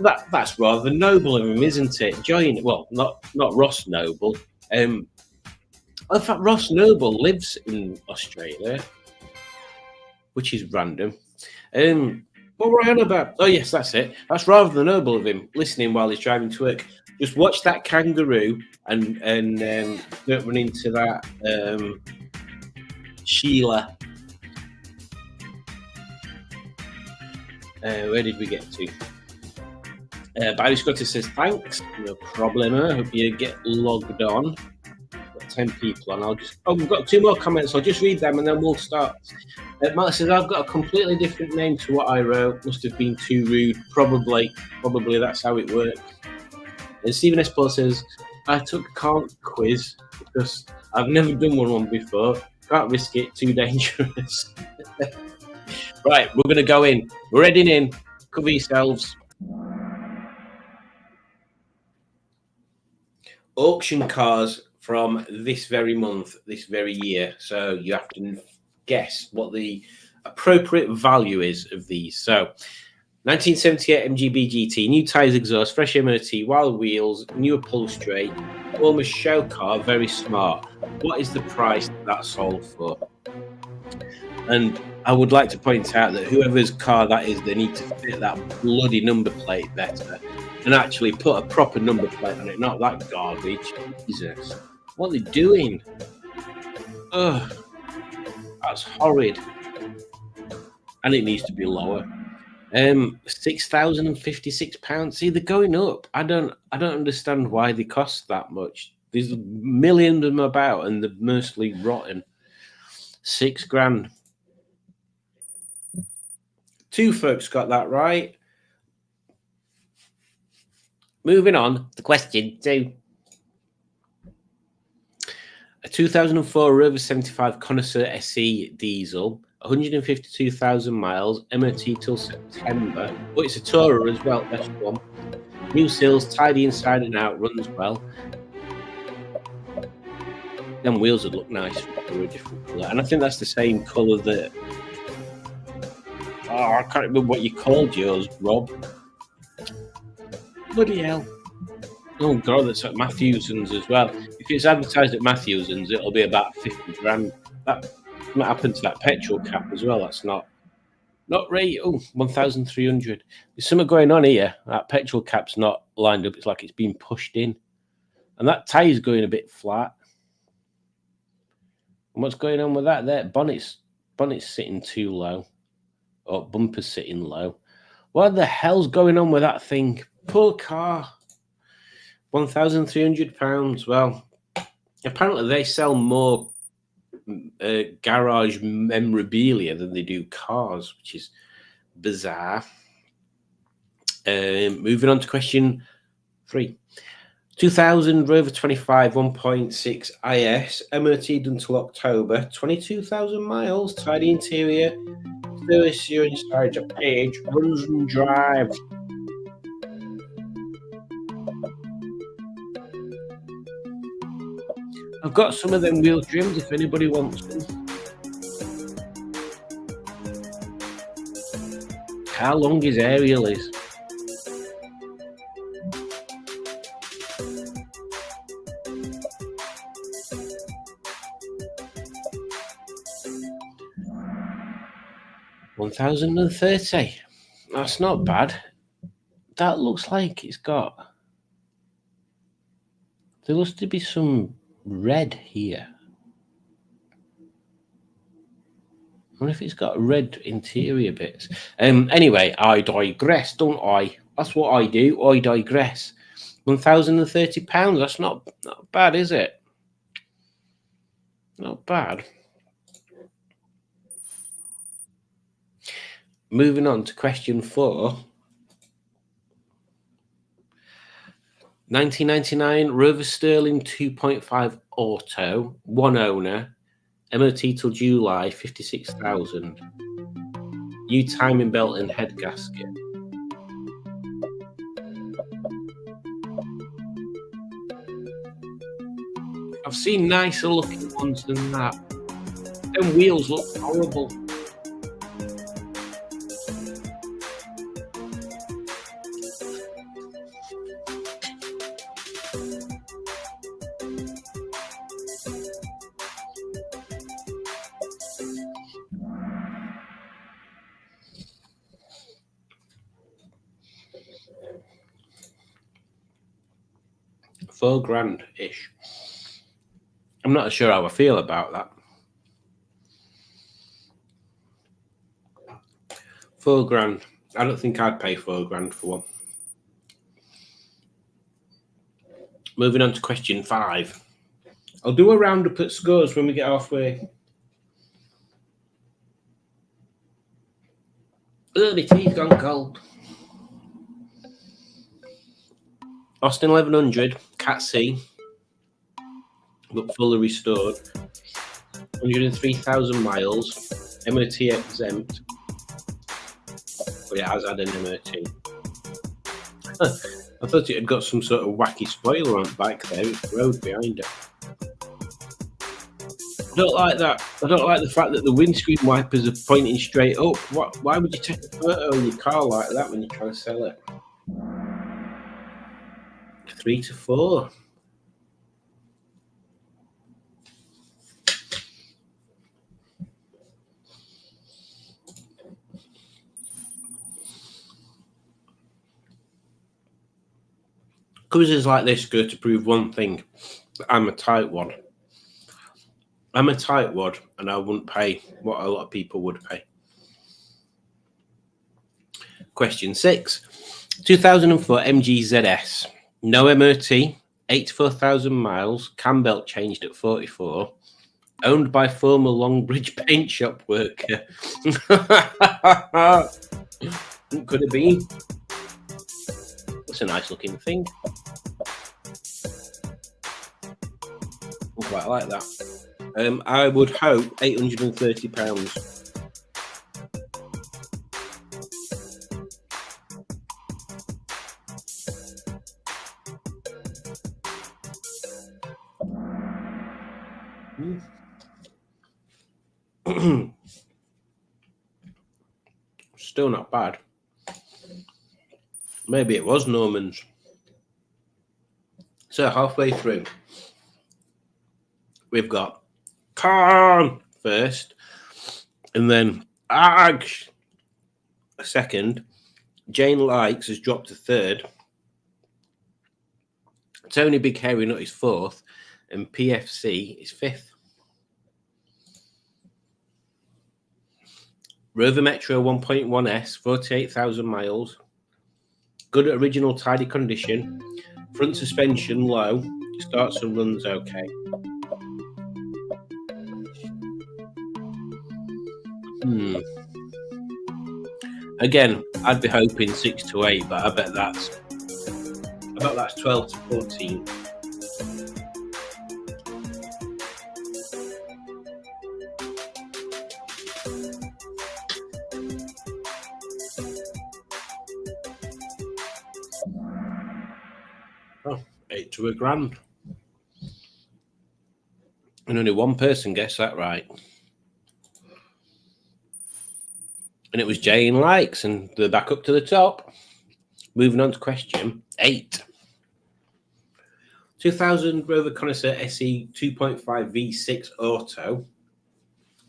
That's rather noble of him, isn't it? Well, not Ross Noble. In fact, Ross Noble lives in Australia, which is random. What were I on about? Oh, yes, that's it. That's rather noble of him, listening while he's driving to work. Just watch that kangaroo and don't run into that Sheila. Where did we get to? Barry Scotty says, thanks. No problem. I hope you get logged on. Got 10 people on. We've got 2 more comments. I'll just read them and then we'll start. Mark says, I've got a completely different name to what I wrote. Must have been too rude. Probably that's how it works. And Stephen S. Paul says, I took a can't quiz because I've never done one before. Can't risk it. Too dangerous. Right, we're going to go in. We're heading in. Cover yourselves. Auction cars from this very month, this very year. So you have to guess what the appropriate value is of these. So 1978 MGB GT, new tyres, exhaust, fresh MOT, wild wheels, new upholstery, almost show car, very smart. What is the price that sold for? And I would like to point out that whoever's car that is, they need to fit that bloody number plate better and actually put a proper number plate on it, not that garbage. Jesus, what are they doing? Ugh, that's horrid. And it needs to be lower. £6,056. See, they're going up. I don't understand why they cost that much. There's millions of them about, and they're mostly rotten. £6,000. 2 folks got that right. Moving on to question 2. A 2004 Rover 75 Connoisseur SE diesel. 152,000 miles, MOT till September. Oh, it's a Tourer as well, best one. New seals, tidy inside and out, runs well. Them wheels would look nice for a different colour. And I think that's the same colour that... Oh, I can't remember what you called yours, Rob. Bloody hell. Oh, God, that's at Matthewson's as well. If it's advertised at Matthewson's, it'll be about £50,000. That might happen to that petrol cap as well. That's not right. Oh, 1,300. There's something going on here. That petrol cap's not lined up. It's like it's been pushed in. And that tyre's going a bit flat. And what's going on with that there? Bonnet's sitting too low. Or bumper's sitting low. What the hell's going on with that thing? Poor car. £1,300. Well, apparently they sell more garage memorabilia than they do cars, which is bizarre. Moving on to question 3. 2000 Rover 25 1.6 IS, MOT done till October, 22,000 miles, tidy interior, service your inside your page, runs and drives. I've got some of them wheel trims if anybody wants them. how long his aerial is. $1,030. That's not bad. That looks like it's got. There looks to be some red here. I wonder if it's got red interior bits. Anyway, I digress, don't I? That's what I do. I digress. £1,030. That's not bad, is it? Not bad. Moving on to question 4. 1999 Rover Sterling 2.5 Auto, 1 owner, MOT till July, 56,000. New timing belt and head gasket. I've seen nicer looking ones than that. Them wheels look horrible. £4,000-ish. I'm not sure how I feel about that. £4,000. I don't think I'd pay £4,000 for one. Moving on to question 5. I'll do a roundup at scores when we get halfway. Early tea's gone cold. Austin 1100, Cat C, but fully restored. 103,000 miles, MOT exempt. But it has had an MOT. I thought it had got some sort of wacky spoiler on the back there. It's the road behind it. I don't like that. I don't like the fact that the windscreen wipers are pointing straight up. Why would you take a photo of your car like that when you're trying to sell it? 3 to 4. Quizzes like this go to prove one thing: that I'm a tightwad. I'm a tightwad, and I wouldn't pay what a lot of people would pay. Question 6. 2004 MG ZS. No MOT, 84,000 miles, cam belt changed at 44, owned by former Longbridge paint shop worker. Could have been. That's a nice looking thing. I quite like that. I would hope £830. Still not bad. Maybe it was Norman's. So halfway through, we've got Khan first, and then Ag second. Jane Likes has dropped to third. Tony Big Hairy Nut is fourth, and PFC is fifth. Rover Metro 1.1S, 48,000 miles. Good original tidy condition. Front suspension low. Starts and runs okay. Again, I'd be hoping 6 to 8, but I bet that's 12 to 14. Oh, 8 to £1,000. And only one person gets that right. And it was Jane Likes, and they're back up to the top. Moving on to question 8. 2000 Rover Connoisseur SE 2.5 V6 Auto,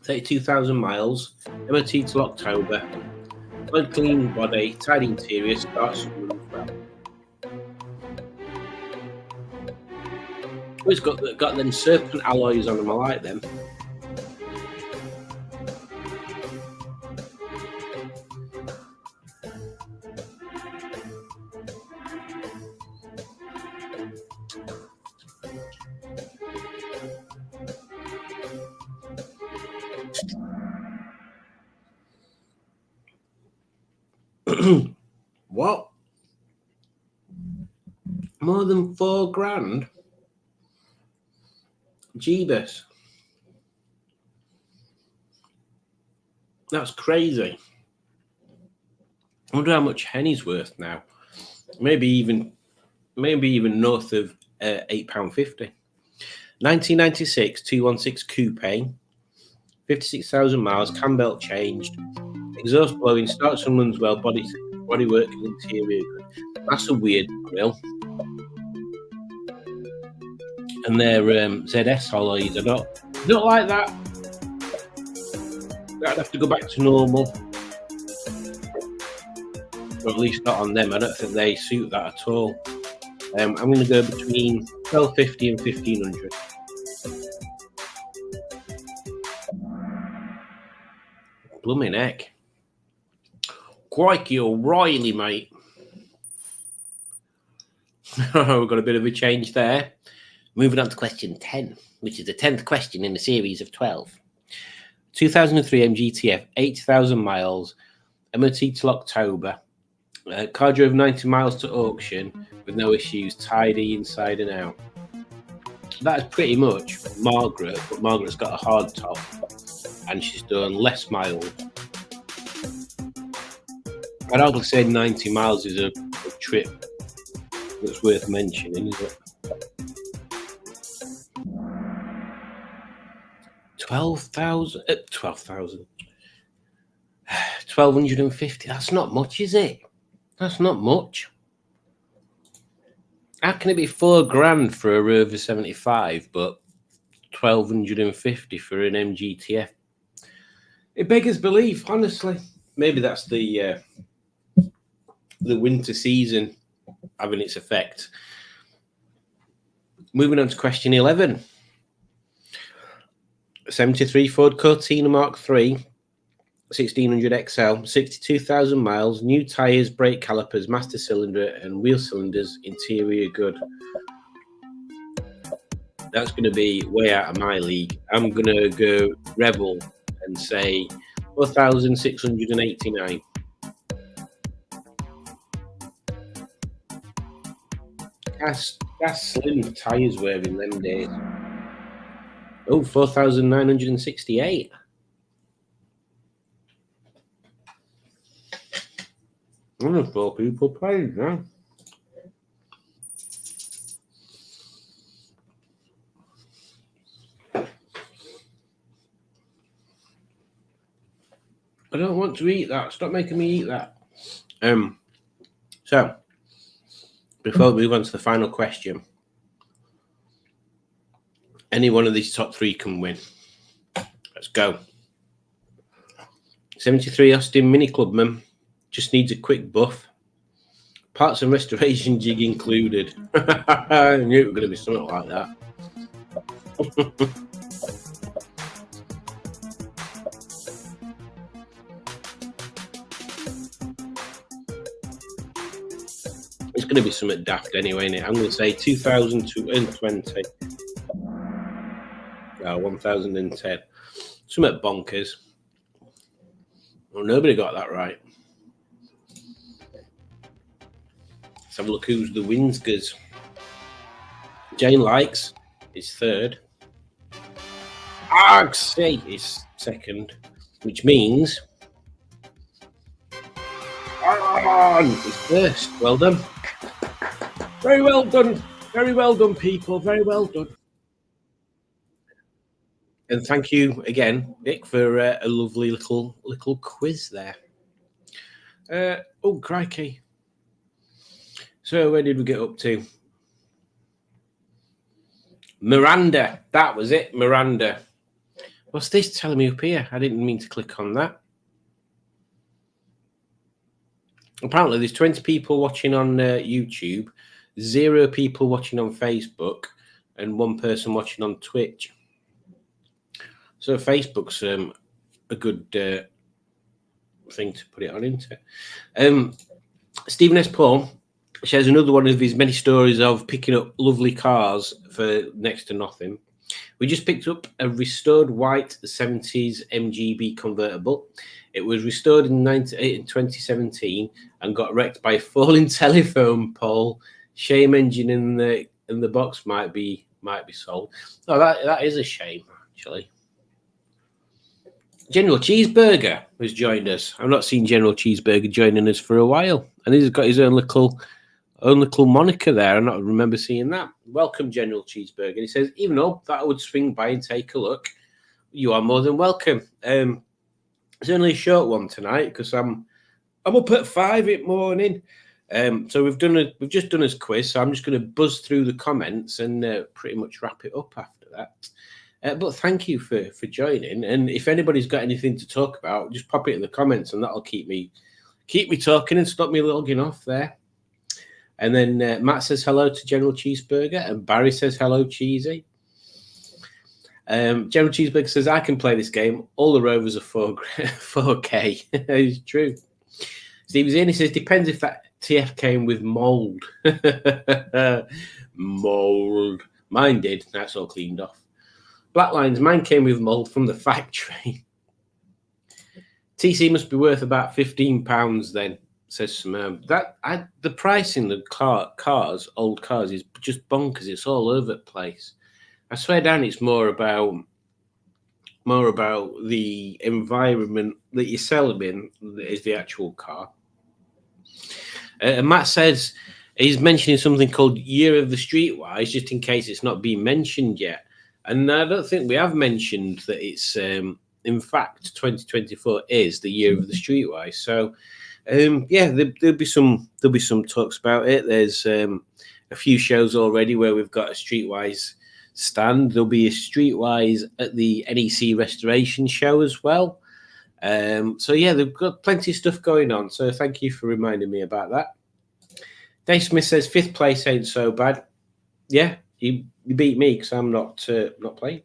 32,000 miles, MOT till October, clean body, tidy interior, starts and runs well. Oh, it's got them serpent alloys on them. I like them. What? More than £4,000? Jeebus. That's crazy. I wonder how much Henny's worth now. Maybe even north of £8.50. 1996 216 coupe, 56,000 miles, cam belt changed, exhaust blowing, starts and runs well, bodywork and interior good. That's a weird grill. And their ZS alloys are not like that. I'd have to go back to normal. Or at least not on them. I don't think they suit that at all. I'm going to go between £1,250 and £1,500. Blooming heck. Crikey O'Reilly, mate. We've got a bit of a change there. Moving on to question 10, which is the 10th question in the series of 12. 2003 MGTF, 80,000 miles, MOT till October. Car drove 90 miles to auction with no issues, tidy inside and out. That is pretty much Margaret, but Margaret's got a hard top and she's done less miles. I'd hardly say 90 miles is a trip that's worth mentioning, is it? 1,250. That's not much, is it? That's not much. How can it be £4,000 for a Rover 75, but 1,250 for an MGTF? It beggars belief, honestly. Maybe that's the winter season having its effect. Moving on to question 11. 73 Ford Cortina Mark III, 1600 XL, 62,000 miles, new tyres, brake calipers, master cylinder and wheel cylinders, interior good. That's going to be way out of my league. I'm going to go Rebel and say 4,689. Gas slim tyres were in them days. Oh, 4,968. Only 4 people played now. I don't want to eat that. Stop making me eat that. So, before we move on to the final question, any one of these top 3 can win. Let's go. 73 Austin Mini Clubman. Just needs a quick buff. Parts and restoration jig included. I knew it was going to be something like that. It's going to be something daft anyway, innit? I'm going to say 2020. 1,010. Something bonkers. Well, nobody got that right. Let's have a look who's the Winsgers. Jane Likes is 3rd. Argsy is 2nd, which means Aaron is 1st. Well done. Very well done. Very well done, people. Very well done. And thank you again, Nick, for a lovely little quiz there. Oh, crikey. So where did we get up to? Miranda. That was it, Miranda. What's this telling me up here? I didn't mean to click on that. Apparently, there's 20 people watching on YouTube, 0 people watching on Facebook, and 1 person watching on Twitch. So Facebook's a good thing to put it on, isn't it? Stephen S. Paul shares another one of his many stories of picking up lovely cars for next to nothing. We just picked up a restored white 70s MGB convertible. It was restored in 2017 and got wrecked by a falling telephone pole. Shame engine in the box might be sold. Oh, that is a shame, actually. General Cheeseburger has joined us. I've not seen General Cheeseburger joining us for a while, and he's got his own little moniker there. I don't remember seeing that. Welcome, General Cheeseburger. He says, even though that I would swing by and take a look, you are more than welcome. It's only a short one tonight because I'm up at 5 in the morning. So we've just done his quiz. So I'm just going to buzz through the comments and pretty much wrap it up after that. But thank you for joining. And if anybody's got anything to talk about, just pop it in the comments, and that'll keep me talking and stop me logging off there. And then Matt says hello to General Cheeseburger, and Barry says hello, Cheesy. General Cheeseburger says, I can play this game. All the Rovers are 4K. It's true. Steve Zini says, depends if that TF came with mold. Mold. Mine did. That's all cleaned off. Blacklines, mine came with mold from the factory. TC must be worth about £15 then, says Simone. The price in the old cars, is just bonkers. It's all over the place. I swear down, it's more about the environment that you sell them in is the actual car. And Matt says he's mentioning something called Year of the Streetwise, just in case it's not been mentioned yet. And I don't think we have mentioned that it's in fact 2024 is the Year of the Streetwise. So yeah, there'll be some talks about it. There's a few shows already where we've got a Streetwise stand. There'll be a Streetwise at the NEC Restoration show as well. So yeah, they've got plenty of stuff going on. So thank you for reminding me about that. Dave Smith says 5th place ain't so bad. Yeah, you beat me because I'm not playing.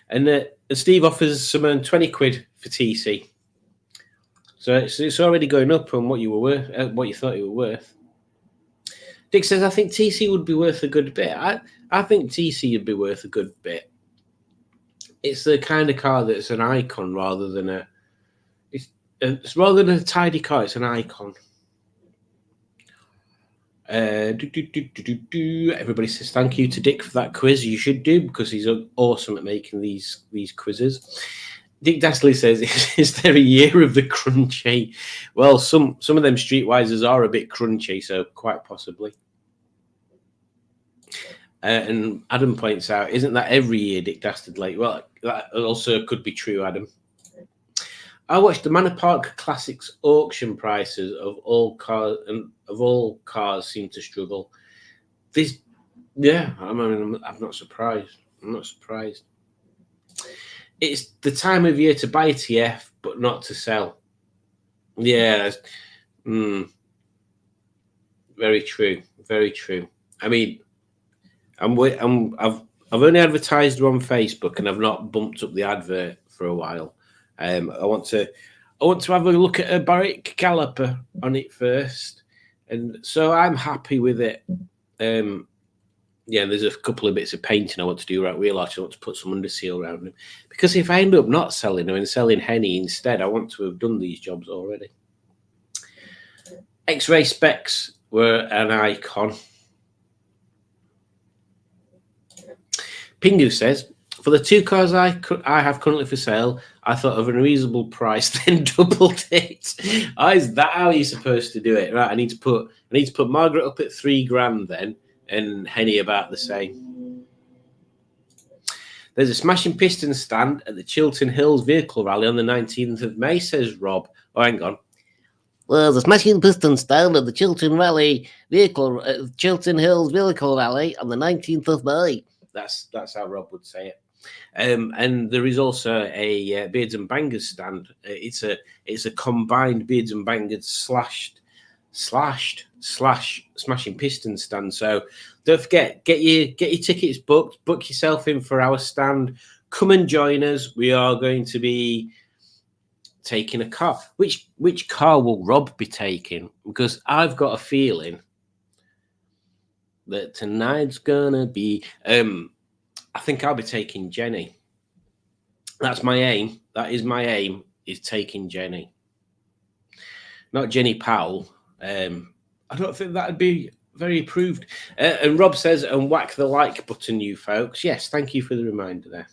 And Steve offers some 20 quid for TC. So it's already going up on what you were worth, what you thought it was worth. Dick says, I think TC would be worth a good bit. I think TC would be worth a good bit. It's the kind of car that's an icon rather than it's rather than a tidy car. It's an icon. Everybody says thank you to Dick for that quiz. You should do, because he's awesome at making these quizzes. Dick Dastley says, is there a year of the crunchy? Well, some of them Streetwisers are a bit crunchy, so quite possibly. And Adam points out, isn't that every year, Dick Dastardly? Well, that also could be true, Adam. I watched the Manor Park Classics auction prices of all cars, and of all cars seem to struggle. Yeah, I'm not surprised. I'm not surprised. It's the time of year to buy TF, but not to sell. Yeah, very true. Very true. I mean, I've only advertised on Facebook, and I've not bumped up the advert for a while. I want to have a look at a Barrick caliper on it first, and so I'm happy with it. Yeah, there's a couple of bits of painting I want to do right wheel arch. I want to put some under seal around them, because if I end up not selling them and selling Henny instead, I want to have done these jobs already. X-ray specs were an icon. Pingu says, for the 2 cars I have currently for sale, I thought of a reasonable price, then doubled it. Oh, is that how you're supposed to do it? Right, I need to put Margaret up at £3,000 then, and Henny about the same. There's a Smashing Piston stand at the Chiltern Hills Vehicle Rally on the 19th of May, says Rob. Oh, hang on. was a smashing piston stand at the Chiltern Hills Vehicle Rally on the 19th of May. That's how Rob would say it. And there is also a Beards and Bangers stand. It's a combined Beards and Bangers slashed smashing piston stand. So don't forget, get your tickets booked. Book yourself in for our stand. Come and join us. We are going to be taking a car. Which car will Rob be taking? Because I've got a feeling that tonight's gonna be. I think I'll be taking Jenny. That's my aim. That is my aim. Is taking Jenny, not Jenny Powell. I don't think that'd be very approved. And Rob says, and whack the like button, you folks. Yes, thank you for the reminder there.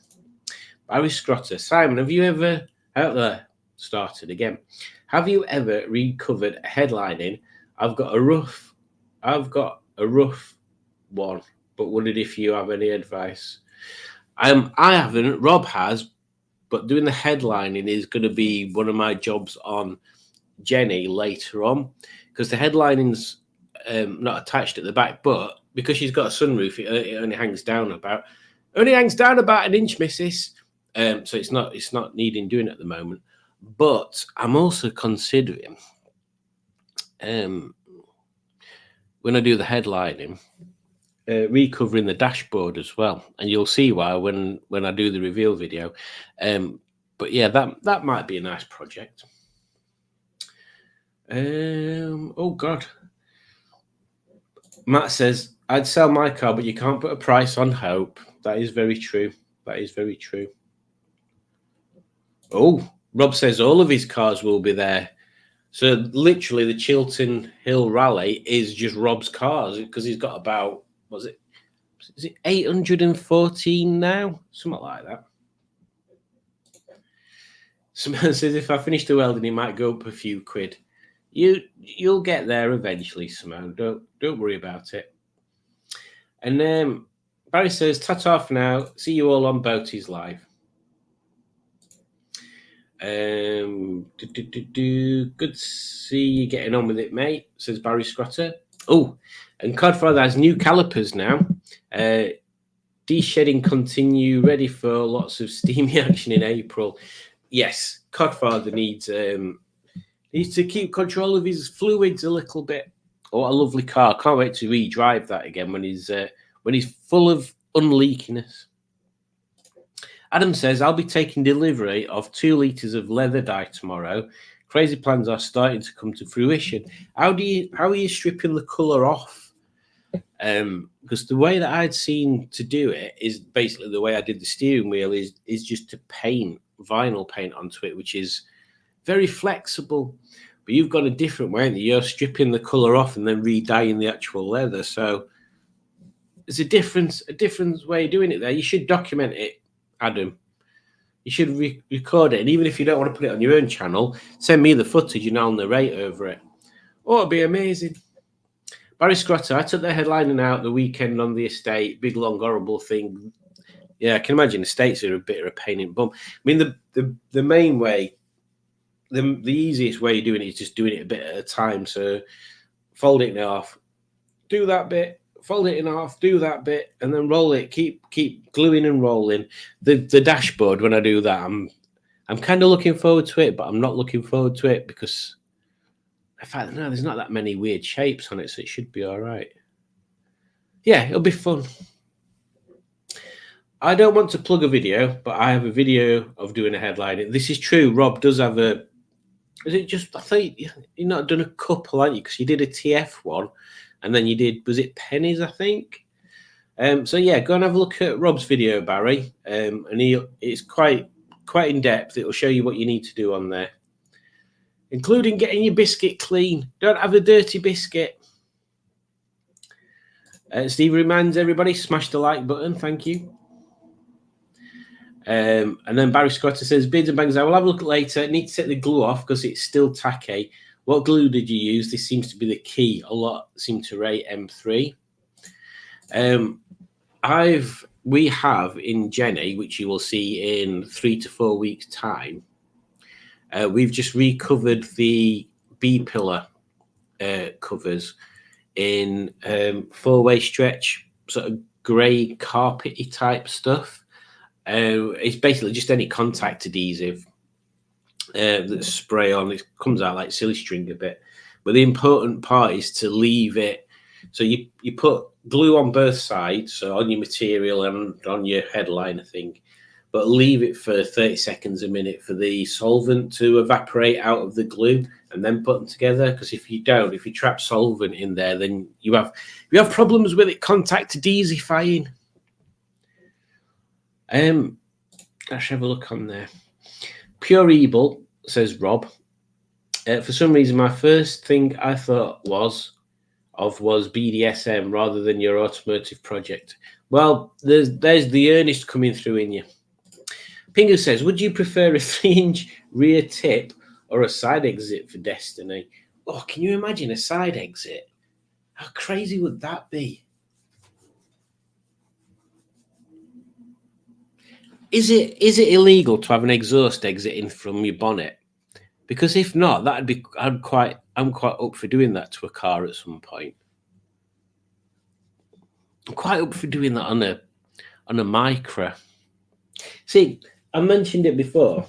Barry Scrotter. Simon, have you ever out there started again? Have you ever recovered a headlining? I've got a rough one, but wondered if you have any advice. I haven't. Rob has, but doing the headlining is going to be one of my jobs on Jenny later on, because the headlining's not attached at the back, but because she's got a sunroof, it only hangs down about an inch, missus. So it's not needing doing at the moment. But I'm also considering when I do the headlining, recovering the dashboard as well, and you'll see why when I do the reveal video. But yeah, that might be a nice project. Oh God, Matt says I'd sell my car, but you can't put a price on hope. That is very true. That is very true. Oh, Rob says all of his cars will be there. So literally the Chiltern Hill Rally is just Rob's cars, because he's got about, is it 814 now? Something like that. Someone says if I finish the welding, it might go up a few quid. You'll get there eventually, Simone. Don't worry about it. And Barry says, ta-ta for now. See you all on Boaties Live. Good to see you getting on with it, mate, says Barry Scrotter. Oh, and Codfather has new calipers now. De-shedding continue, ready for lots of steamy action in April. Yes, Codfather needs to keep control of his fluids a little bit. Oh, what a lovely car. Can't wait to re-drive that again when he's full of unleakiness. Adam says, I'll be taking delivery of 2 litres of leather dye tomorrow. Crazy plans are starting to come to fruition. How are you stripping the colour off? Because the way that I'd seen to do it is basically the way I did the steering wheel is just to paint vinyl paint onto it, which is very flexible. But you've got a different way, and you're stripping the colour off and then re-dyeing the actual leather. So there's a different way of doing it there. You should document it, Adam. You should record it, and even if you don't want to put it on your own channel, send me the footage and I'll narrate over it. Oh, it'd be amazing. Barry Scrotter, I took the headlining out the weekend on the estate. Big, long, horrible thing. Yeah, I can imagine estates are a bit of a pain in the bum. I mean, the main way, the easiest way of doing it is just doing it a bit at a time. So fold it in half, do that bit, fold it in half, do that bit, and then roll it. Keep gluing and rolling. The dashboard, when I do that, I'm kind of looking forward to it, but I'm not looking forward to it because in fact, no, there's not that many weird shapes on it, so it should be all right. Yeah, it'll be fun. I don't want to plug a video, but I have a video of doing a headline. This is true. Rob does have a. Is it just? I think you've not done a couple, haven't you? Because you did a TF one, and then you did. Was it pennies? I think. So yeah, go and have a look at Rob's video, Barry. And it's quite in depth. It'll show you what you need to do on there, including getting your biscuit clean. Don't have a dirty biscuit. Steve reminds everybody, smash the like button. Thank you. And then Barry Scrotter says, Beards and Bangs, I will have a look later. Need to take the glue off because it's still tacky. What glue did you use? This seems to be the key. A lot seem to rate M3. We have in Jenny, which you will see in 3 to 4 weeks' time. We've just recovered the B-pillar covers in 4-way stretch, sort of grey carpety type stuff. It's basically just any contact adhesive that spray on. It comes out like silly string a bit, but the important part is to leave it. So you put glue on both sides, so on your material and on your headliner thing, but leave it for 30 seconds, a minute for the solvent to evaporate out of the glue, and then put them together. Because if you don't, if you trap solvent in there, then you have problems with it contact adhesifying. Let's have a look on there. Pure Evil, says Rob. For some reason, my first thing I thought was BDSM rather than your automotive project. Well, there's the earnest coming through in you. Pingu says, would you prefer a 3-inch rear tip or a side exit for Destiny? Oh, can you imagine a side exit? How crazy would that be? Is it illegal to have an exhaust exiting from your bonnet? Because if not, I'm quite up for doing that to a car at some point. I'm quite up for doing that on a Micra. See, I mentioned it before.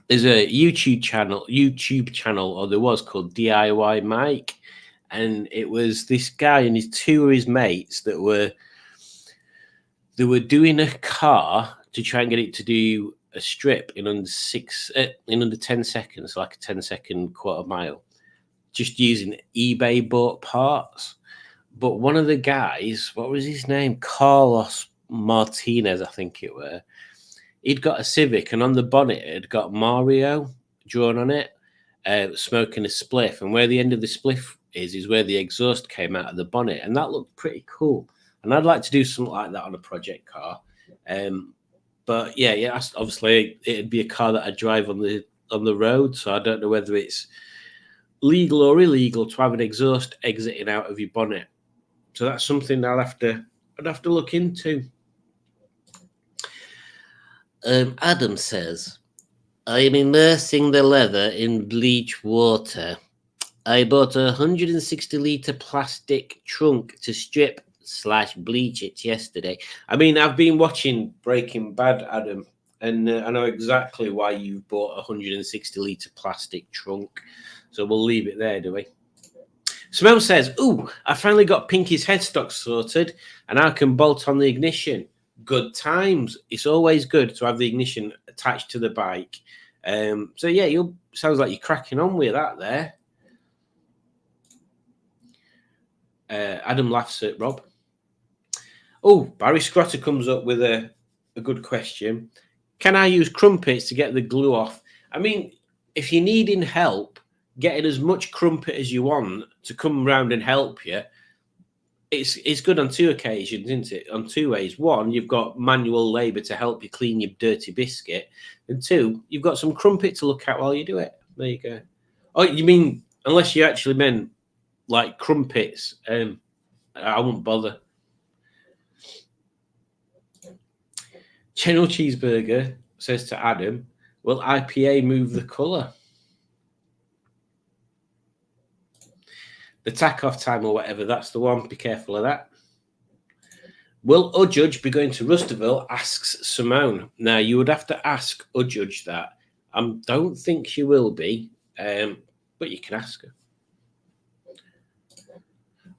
There's a YouTube channel, or there was, called DIY Mike, and it was this guy and his 2 of his mates that were doing a car to try and get it to do a strip in under 10 seconds, like a 10-second quarter mile, just using eBay bought parts. But one of the guys, what was his name? Carlos Martinez, I think it were. He'd got a Civic, and on the bonnet it had got Mario drawn on it, smoking a spliff. And where the end of the spliff is where the exhaust came out of the bonnet, and that looked pretty cool. And I'd like to do something like that on a project car. But yeah, obviously it'd be a car that I drive on the road, so I don't know whether it's legal or illegal to have an exhaust exiting out of your bonnet. So that's something I'd have to look into. Adam says, I am immersing the leather in bleach water. I bought a 160-litre plastic trunk to strip/bleach it yesterday. I mean, I've been watching Breaking Bad, Adam, and I know exactly why you've bought a 160-litre plastic trunk. So we'll leave it there, do we? Simone says, ooh, I finally got Pinky's headstock sorted and I can bolt on the ignition. Good times. It's always good to have the ignition attached to the bike. So yeah, sounds like you're cracking on with that there. Adam laughs at Rob. Oh, Barry Scrotter comes up with a good question. Can I use crumpets to get the glue off? I mean, if you're needing help getting as much crumpet as you want to come round and help you, it's good on 2 occasions, isn't it? On 2 ways. 1, you've got manual labour to help you clean your dirty biscuit. And 2, you've got some crumpet to look at while you do it. There you go. Oh, you mean, unless you actually meant like crumpets, I won't bother. General Cheeseburger says to Adam, will IPA move the colour? The tack-off time or whatever, that's the one. Be careful of that. Will Udjudge be going to Rusterville? Asks Simone. Now, you would have to ask Udjudge that. I don't think she will be, but you can ask her.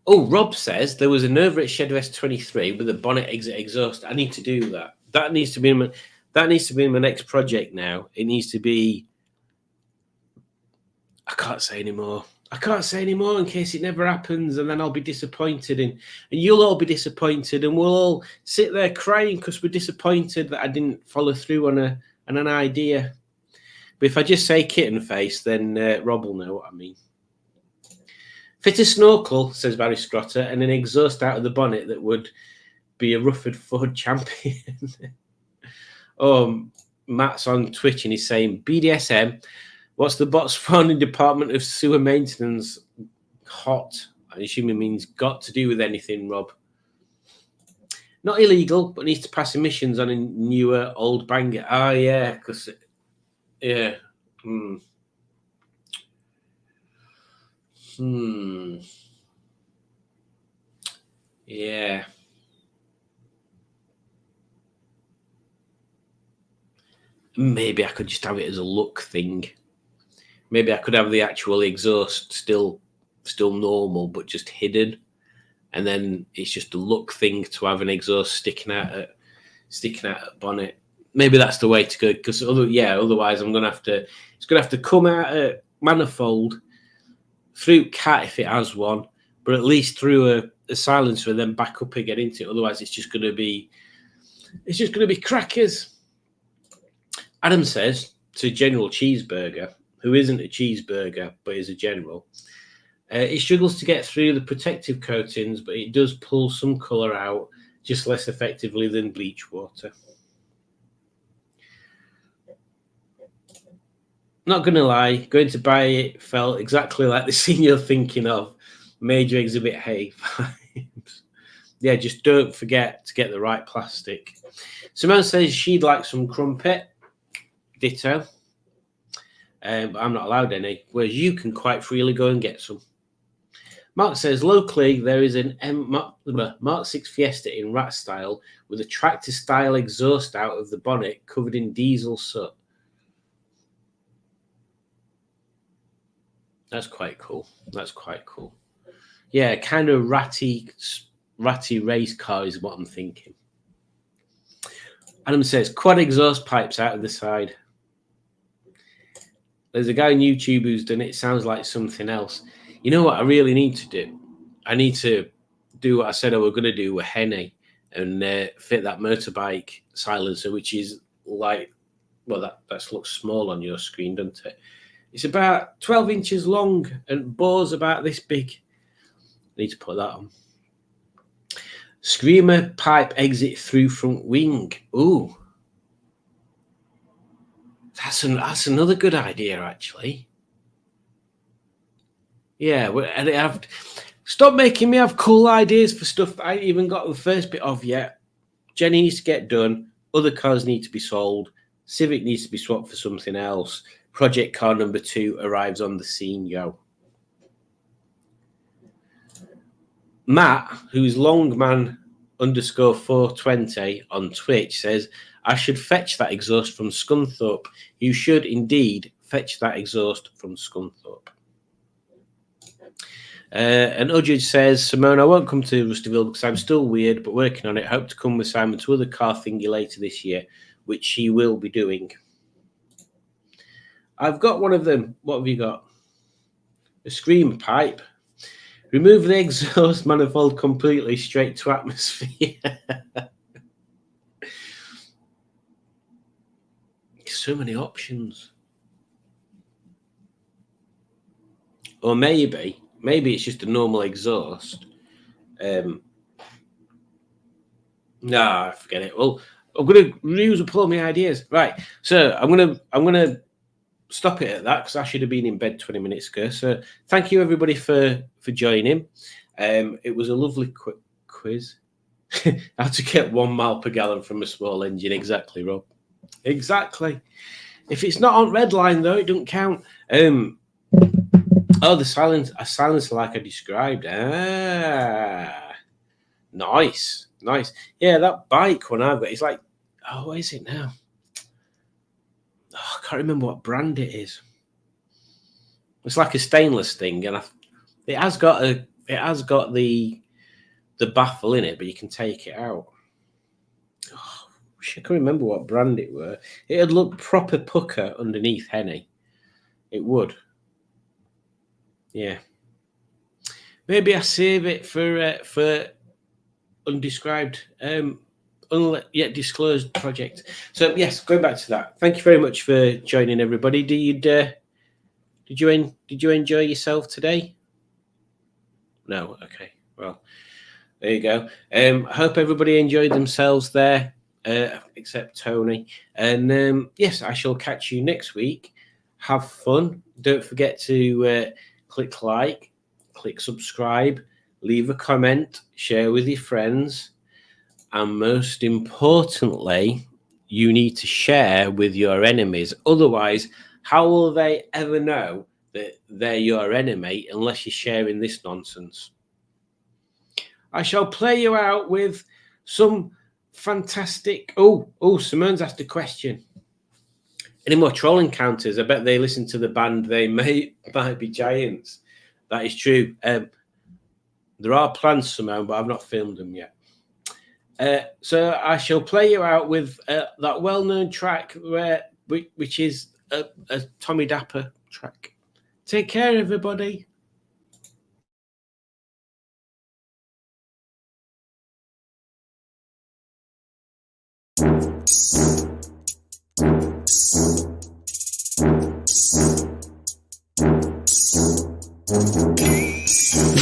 Oh, Rob says there was a Nova at Shed S23 with a bonnet exit exhaust. I need to do that. That needs to be in my next project now. It needs to be. I can't say anymore in case it never happens, and then I'll be disappointed, and you'll all be disappointed, and we'll all sit there crying because we're disappointed that I didn't follow through on an idea. But if I just say kitten face, then Rob will know what I mean. Fit a snorkel, says Barry Scrotter, and an exhaust out of the bonnet that would be a Rufford Ford champion. Matt's on Twitch and he's saying, BDSM, what's the Botswana Department of Sewer Maintenance hot? I assume it means got to do with anything, Rob. Not illegal, but needs to pass emissions on a newer old banger. Oh, yeah, because, yeah. Yeah. Maybe I could just have it as a look thing. Maybe I could have the actual exhaust still normal, but just hidden, and then it's just a look thing to have an exhaust sticking out at bonnet. Maybe that's the way to go, because otherwise I'm gonna have to. It's gonna have to come out at manifold through cat if it has one, but at least through a silencer and then back up again into it. Otherwise, it's just gonna be crackers. Adam says to General Cheeseburger, who isn't a cheeseburger but is a general, it struggles to get through the protective coatings, but it does pull some colour out just less effectively than bleach water. Not going to lie, going to buy it felt exactly like the scene you're thinking of. Major Exhibit Hay vibes. Yeah, just don't forget to get the right plastic. Simone says she'd like some crumpet. Ditto. But I'm not allowed any, whereas you can quite freely go and get some. Mark says locally there is an Mark 6 Fiesta in rat style with a tractor style exhaust out of the bonnet covered in diesel soot. That's quite cool. Yeah, kind of ratty race car is what I'm thinking. Adam says quad exhaust pipes out of the side. There's a guy on YouTube who's done it. Sounds like something else. You know what I really need to do? I need to do what I said I was going to do with Henny and fit that motorbike silencer, which is like, well, that looks small on your screen, doesn't it? It's about 12 inches long and bores about this big. I need to put that on. Screamer pipe exit through front wing. Ooh. That's another good idea, actually. Yeah, stop making me have cool ideas for stuff I ain't even got the first bit of yet. Jenny needs to get done. Other cars need to be sold. Civic needs to be swapped for something else. Project car number 2 arrives on the scene, yo. Matt, who's Longman_420 on Twitch, says, I should fetch that exhaust from Scunthorpe. You should indeed fetch that exhaust from Scunthorpe. And Udridge says, Simone, I won't come to Rustyville because I'm still weird, but working on it. Hope to come with Simon to other car thingy later this year, which she will be doing. I've got one of them. What have you got? A scream pipe. Remove the exhaust manifold completely straight to atmosphere. So many options. Or maybe it's just a normal exhaust. Nah, forget it. Well, I'm gonna use up all my ideas. Right. So I'm gonna stop it at that because I should have been in bed 20 minutes ago. So thank you everybody for joining. It was a lovely quiz. How to get 1 mile per gallon from a small engine. Exactly, Rob. Exactly. If it's not on red line though, it doesn't count. The silencer like I described. Nice. Yeah, that bike one I've got, it's like, what is it now? I can't remember what brand it is. It's like a stainless thing, and it has got the baffle in it, but you can take it out. I wish I could remember what brand it were. It'd look proper pucker underneath Henny. It would. Yeah. Maybe I save it for undescribed, yet disclosed project. So yes, going back to that. Thank you very much for joining, everybody. Did you enjoy yourself today? No. Okay. Well, there you go. I hope everybody enjoyed themselves there, except Tony. And yes, I shall catch you next week. Have fun. Don't forget to click like, click subscribe, leave a comment, share with your friends, and most importantly, you need to share with your enemies. Otherwise, how will they ever know that they're your enemy unless you're sharing this nonsense. I shall play you out with some fantastic... Oh, Simone's asked a question. Any more troll encounters? I bet they listen to the band They Might Be Giants. That is true. There are plans, Simone, but I've not filmed them yet. So I shall play you out with that well-known track which is a Tommy Dapper track. Take care, everybody.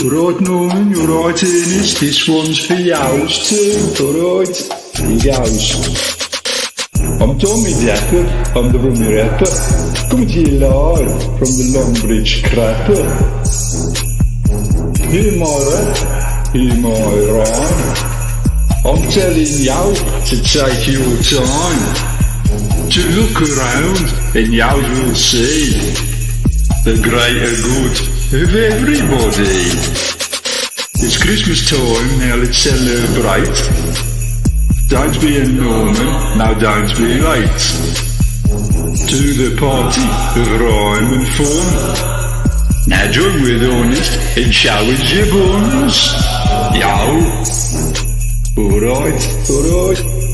Alright Norman, alright Ernest, this one's for yours too, alright? Here he goes. I'm Tommy Dapper, I'm the rummy rapper, coming to you live from the Longbridge Crapper. Hear my rap, hear my rhyme, I'm telling you to take your time, to look around and you will see the greater good of everybody. It's Christmas time, now let's celebrate. Don't be a Norman, now don't be late to the party of rhyme and fun. Now join with Ernest and show us your buns. Yo! Alright, alright.